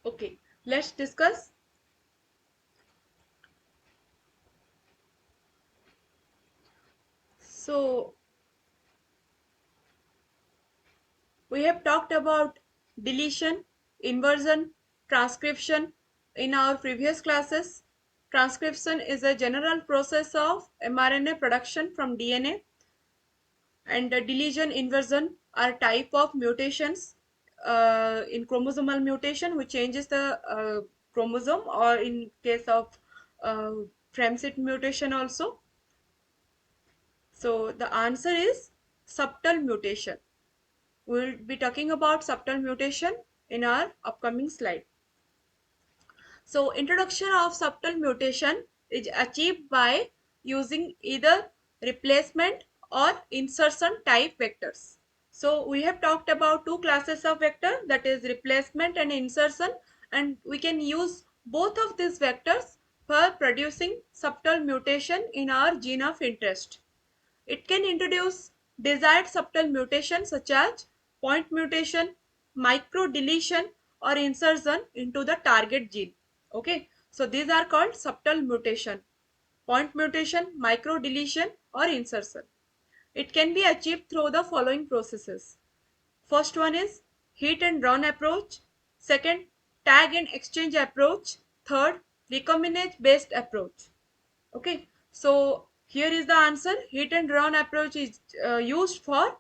Okay, let's discuss. So, we have talked about deletion, inversion, transcription in our previous classes. Transcription is a general process of mRNA production from DNA, and the deletion inversion are type of mutations in chromosomal mutation which changes the chromosome, or in case of uh, framesite mutation also. So the answer is subtle mutation. We'll be talking about subtle mutation in our upcoming slide. So introduction of subtle mutation is achieved by using either replacement or insertion type vectors. So we have talked about two classes of vector, that is replacement and insertion, and we can use both of these vectors for producing subtle mutation in our gene of interest. It can introduce desired subtle mutations such as point mutation, micro deletion, or insertion into the target gene. Okay, so these are called subtle mutation: point mutation, micro deletion, or insertion. It can be achieved through the following processes. First one is hit and run approach. Second, tag and exchange approach. Third, recombinase based approach. Okay, so here is the answer. Hit and run approach is used for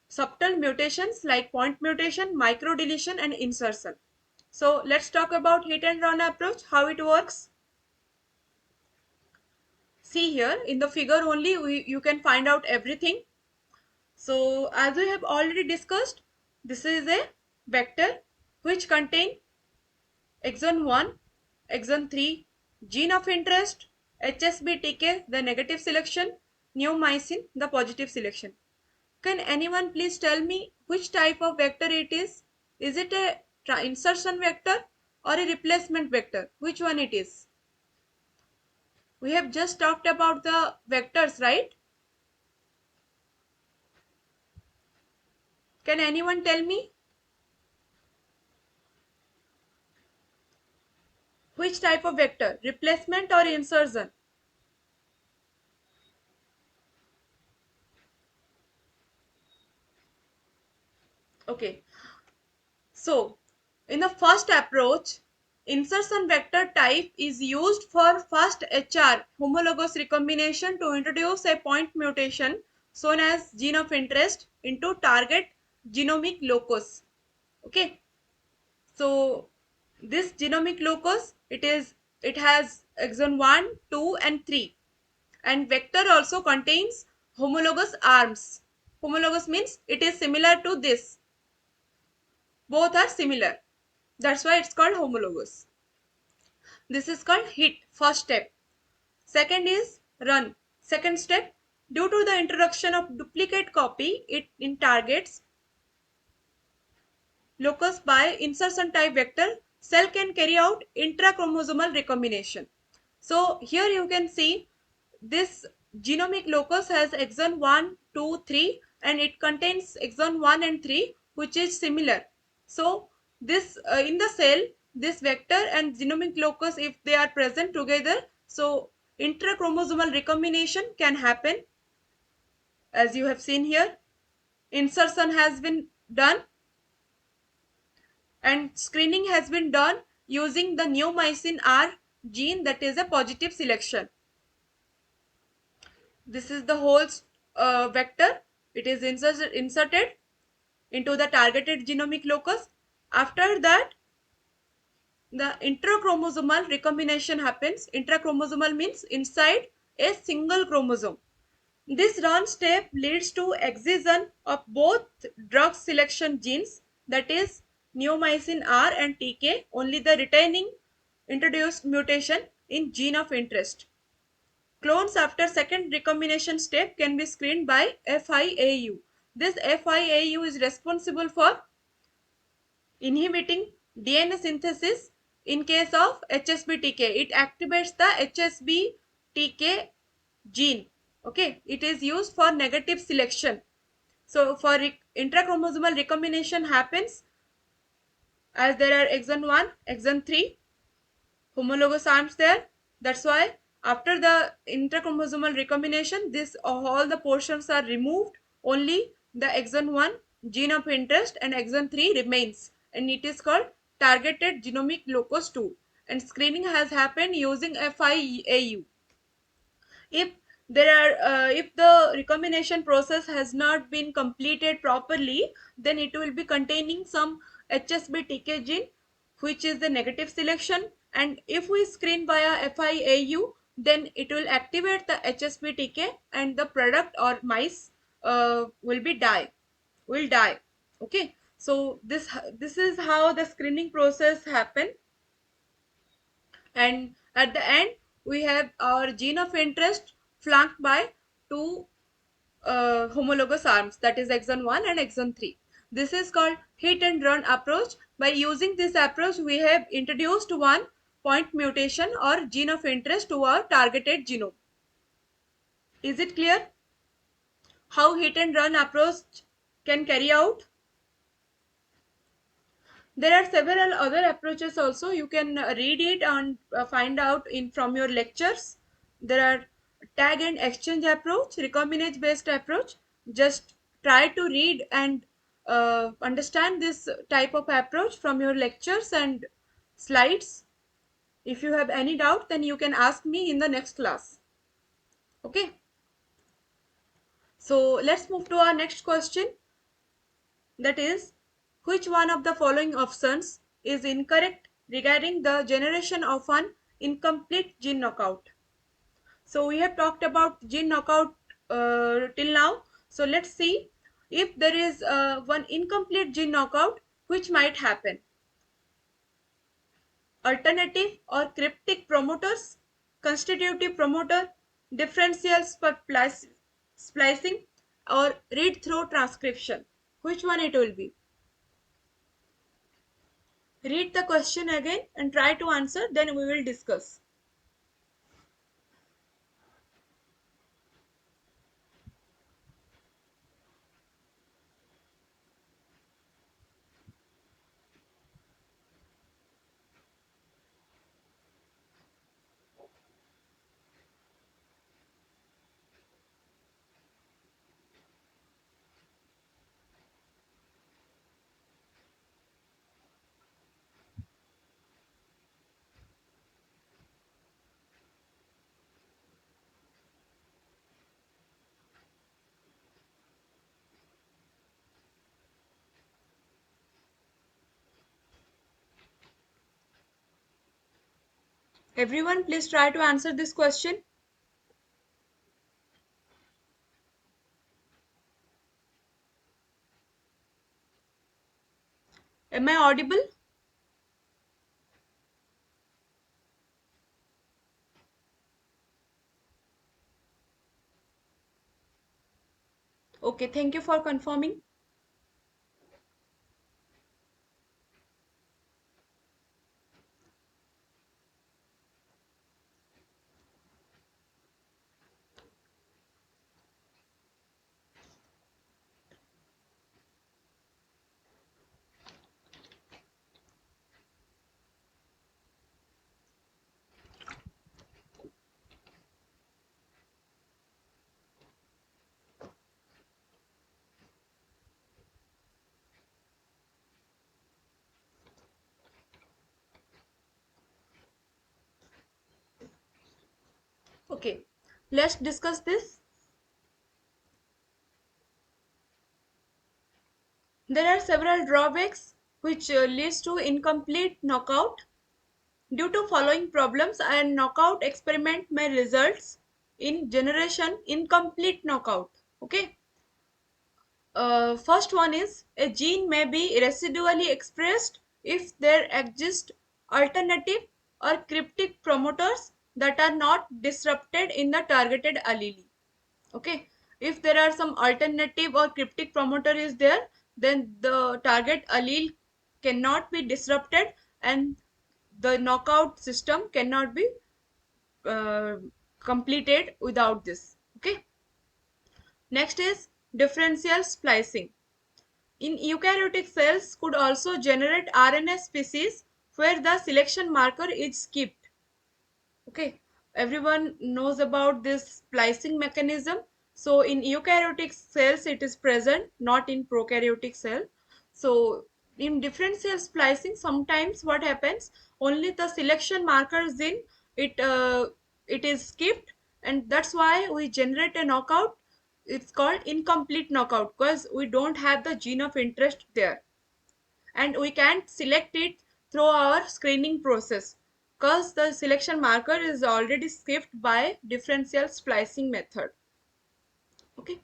subtle mutations like point mutation, micro deletion, and insertion. So let's talk about hit and run approach, how it works. See here in the figure only you can find out everything. So as we have already discussed, this is a vector which contain exon 1, exon 3, gene of interest, HSBTK, the negative selection, neomycin, the positive selection. Can anyone please tell me which type of vector it is? Is it a insertion vector or a replacement vector? Which one it is? We have just talked about the vectors, right? Can anyone tell me which type of vector? Replacement or insertion? Okay. So, in the first approach, insertion vector type is used for fast HR homologous recombination to introduce a point mutation shown as gene of interest into target genomic locus. Okay, so this genomic locus, it has exon 1, 2, and 3, and vector also contains homologous arms. Homologous means it is similar to this. Both are similar. That's why it's called homologous. This is called hit, first step. Second is run, second step. Due to the introduction of duplicate copy, it in targets locus by insertion type vector, cell can carry out intrachromosomal recombination. So here you can see this genomic locus has exon 1, 2, 3, and it contains exon 1 and 3 which is similar. So this in the cell, this vector and genomic locus, if they are present together, so intrachromosomal recombination can happen. As you have seen here, insertion has been done and screening has been done using the neomycin R gene, that is a positive selection. This is the whole vector. It is inserted into the targeted genomic locus. After that, the intrachromosomal recombination happens. Intrachromosomal means inside a single chromosome. This run step leads to excision of both drug selection genes, that is neomycin R and TK, only the retaining introduced mutation in gene of interest. Clones after second recombination step can be screened by FIAU. This FIAU is responsible for inhibiting DNA synthesis in case of HSBTK. It activates the HSBTK gene. Okay, it is used for negative selection. So for intrachromosomal recombination happens as there are exon 1, exon 3 homologous arms there. That's why after the intrachromosomal recombination, this all the portions are removed. Only the exon 1 gene of interest and exon 3 remains, and it is called targeted genomic locus 2. And screening has happened using FIAU. If there are if the recombination process has not been completed properly, then it will be containing some HSB-TK gene, which is the negative selection. And if we screen via FIAU, then it will activate the HSB-TK and the product or mice will die. Okay, so this is how the screening process happen. And at the end we have our gene of interest flanked by two homologous arms, that is exon 1 and exon 3. This is called hit and run approach. By using this approach we have introduced one point mutation or gene of interest to our targeted genome. Is it clear how hit and run approach can carry out? There are several other approaches also. You can read it and find out in from your lectures. There are tag and exchange approach, recombinase based approach. Just try to read and understand this type of approach from your lectures and slides. If you have any doubt, then you can ask me in the next class. Okay, so let's move to our next question. That is, which one of the following options is incorrect regarding the generation of an incomplete gene knockout? So we have talked about gene knockout till now. So let's see if there is one incomplete gene knockout, which might happen. Alternative or cryptic promoters, constitutive promoter, differential splicing, or read through transcription. Which one it will be? Read the question again and try to answer, then we will discuss. Everyone, please try to answer this question. Am I audible? Okay, thank you for confirming. Okay, let's discuss this. There are several drawbacks which leads to incomplete knockout. Due to following problems, a knockout experiment may result in generation incomplete knockout. Okay. First one is a gene may be residually expressed if there exist alternative or cryptic promoters that are not disrupted in the targeted allele. Okay, if there are some alternative or cryptic promoter is there, then the target allele cannot be disrupted and the knockout system cannot be uh, completed without this. Okay, next is differential splicing. In eukaryotic cells could also generate RNA species where the selection marker is skipped. Okay, everyone knows about this splicing mechanism. So in eukaryotic cells it is present, not in prokaryotic cell. So in differential splicing, sometimes what happens, only the selection markers in it it is skipped, and that's why we generate a knockout. It's called incomplete knockout because we don't have the gene of interest there. and we can't select it through our screening process because the selection marker is already skipped by differential splicing method. Okay.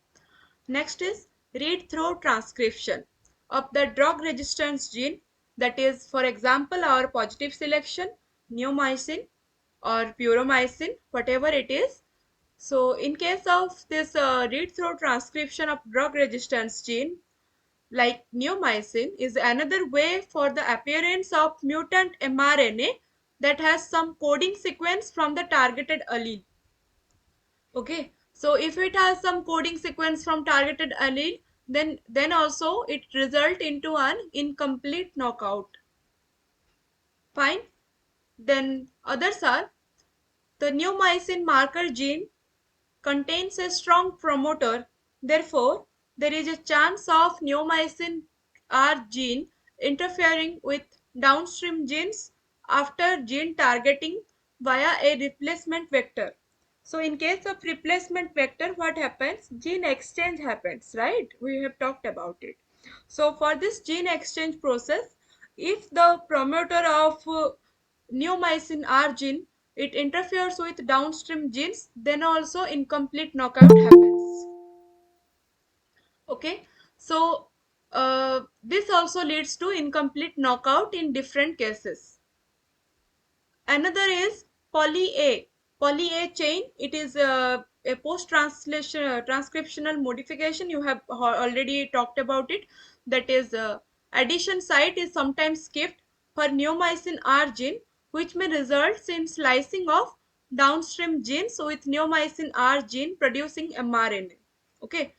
Next is read through transcription of the drug resistance gene, that is, for example, our positive selection, neomycin or puromycin, whatever it is. So, in case of this read through transcription of drug resistance gene, like neomycin, is another way for the appearance of mutant mRNA that has some coding sequence from the targeted allele. Okay, so if it has some coding sequence from targeted allele, then also it result into an incomplete knockout. Fine. Then others are the neomycin marker gene contains a strong promoter. Therefore, there is a chance of neomycin R gene interfering with downstream genes after gene targeting via a replacement vector. So, in case of replacement vector, what happens? Gene exchange happens, right? We have talked about it. So, for this gene exchange process, if the promoter of neomycin R gene it interferes with downstream genes, then also incomplete knockout happens. Okay, so this also leads to incomplete knockout in different cases. Another is poly A. Poly A chain. It is a post translation transcriptional modification. You have already talked about it. That is addition site is sometimes skipped for neomycin R gene, which may result in slicing of downstream genes with neomycin R gene producing mRNA. Okay.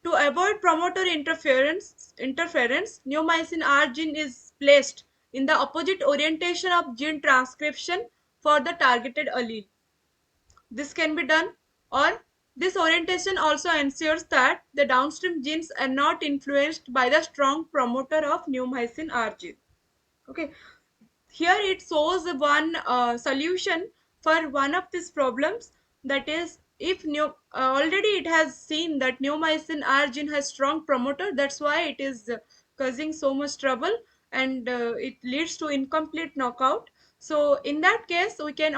To avoid promoter interference, neomycin R gene is placed in the opposite orientation of gene transcription for the targeted allele. This can be done, or this orientation also ensures that the downstream genes are not influenced by the strong promoter of neomycin R gene. Okay, here it shows one solution for one of these problems, that is if already it has seen that neomycin R gene has strong promoter, that's why it is causing so much trouble, and it leads to incomplete knockout. So in that case we can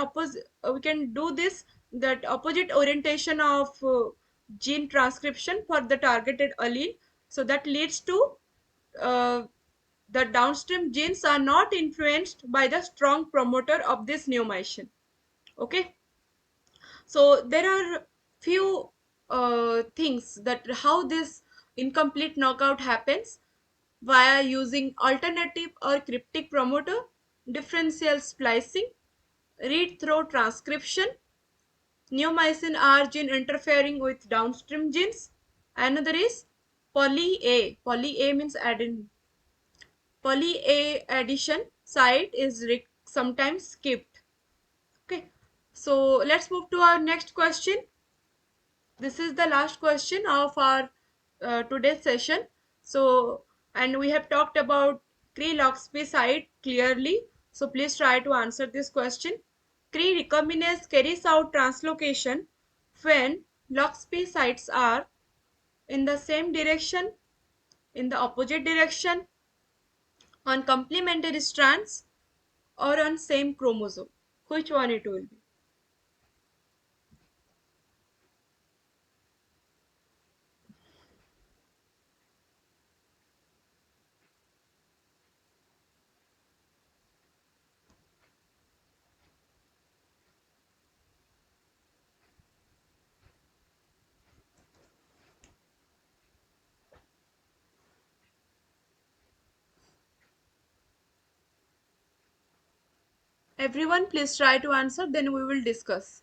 do this, that opposite orientation of gene transcription for the targeted allele, so that leads to uh, the downstream genes are not influenced by the strong promoter of this neomycin. Okay, so there are few things that how this incomplete knockout happens: via using alternative or cryptic promoter, differential splicing, read through transcription, neomycin R gene interfering with downstream genes. Another is poly A. Poly A means adenine. Poly A addition site is sometimes skipped. Okay, so let's move to our next question. This is the last question of our today's session. So, and we have talked about Cre-LoxP site clearly. So please try to answer this question. Cre recombinase carries out translocation when LOXP sites are in the same direction, in the opposite direction, on complementary strands, or on same chromosome. Which one it will be? Everyone please try to answer, then we will discuss.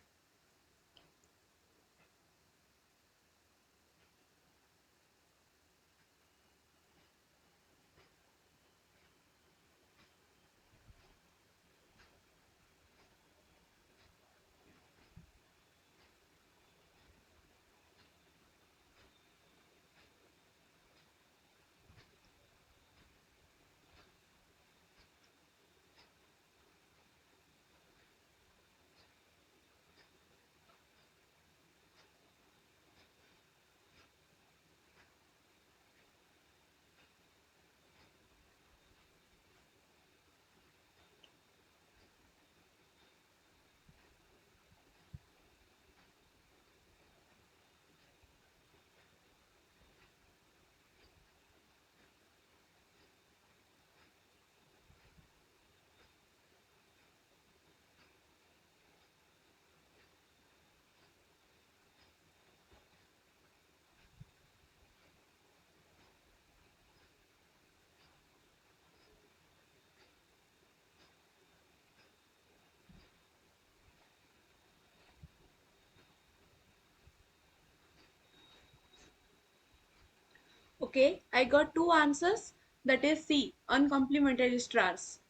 Okay, I got two answers. That is C, uncomplementary strands.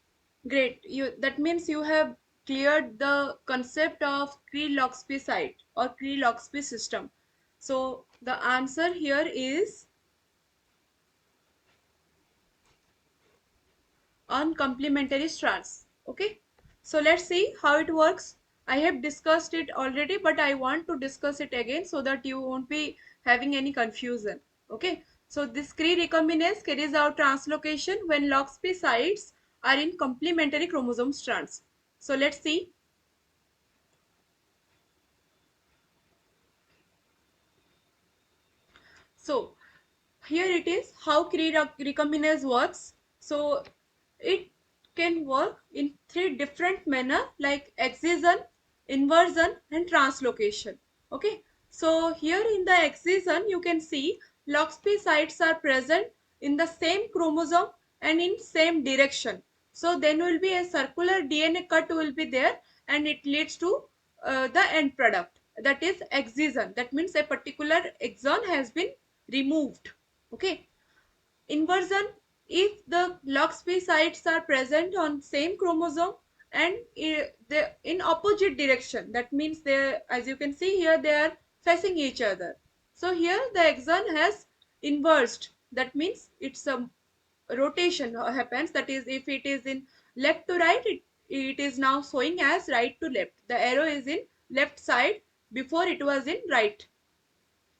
Great. That means you have cleared the concept of Cree-Loxby site or Cree-Loxby system. So the answer here is on complementary strands. Okay, so let's see how it works. I have discussed it already, but I want to discuss it again so that you won't be having any confusion. Okay, so this Cree recombinase carries out translocation when LOXP sites are in complementary chromosome strands. So let's see. So here it is how recombinase works. So it can work in three different manner like excision, inversion and translocation. Okay, so here in the excision you can see LOXP sites are present in the same chromosome and in same direction. So then will be a circular DNA cut will be there and it leads to the end product, that is excision. That means a particular exon has been removed. Okay, inversion, if the LOXP sites are present on same chromosome and they in opposite direction, that means they, as you can see here, they are facing each other. So here the exon has inversed, that means it's a rotation happens, that is if it is in left to right, it is now showing as right to left. The arrow is in left side, before it was in right.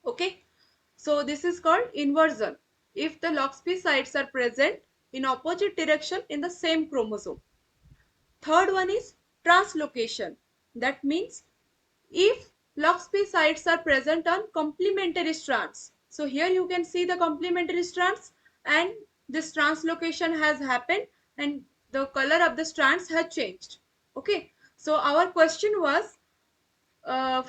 Okay, so this is called inversion. If the LOXP sites are present in opposite direction in the same chromosome. Third one is translocation. That means if LOXP sites are present on complementary strands. So here you can see the complementary strands and this translocation has happened and the color of the strands has changed. Okay, so our question was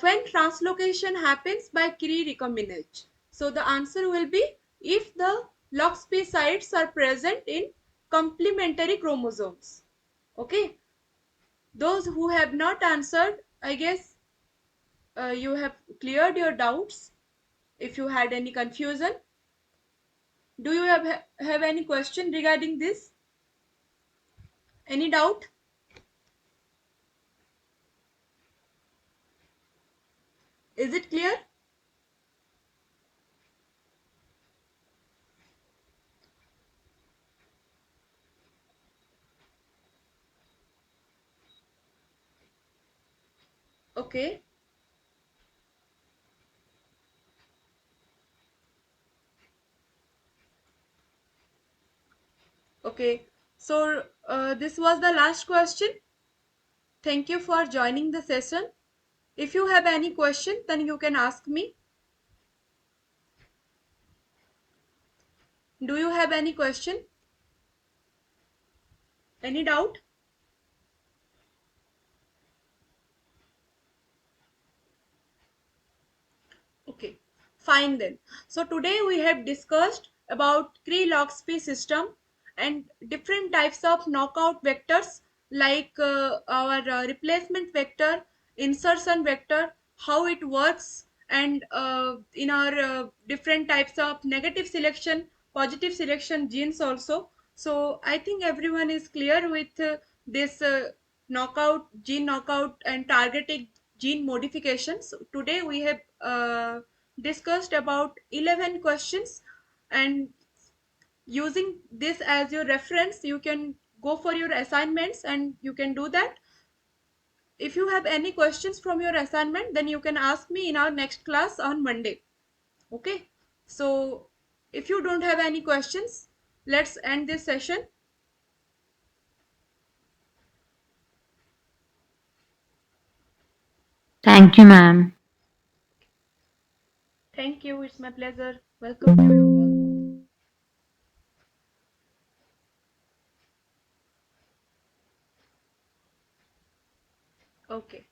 when translocation happens by Cree recombinase. So the answer will be if the LOXP sites are present in complementary chromosomes. Okay, those who have not answered, I guess you have cleared your doubts. If you had any confusion, do you have any question regarding this? Any doubt? Is it clear? Okay, okay. So this was the last question. Thank you for joining the session. If you have any question, then you can ask me. Do you have any question? Any doubt? Okay, fine then. So today we have discussed about Cree-LoxP system and different types of knockout vectors like our replacement vector, insertion vector, how it works, and in our different types of negative selection, positive selection genes also. So I think everyone is clear with this knockout, gene knockout and targeted gene modifications. Today we have discussed about 11 questions, and using this as your reference you can go for your assignments and you can do that. If you have any questions from your assignment, then you can ask me in our next class on Monday. Okay, so if you don't have any questions, let's end this session. Thank you, ma'am. Thank you, it's my pleasure. Welcome to you all. Okay.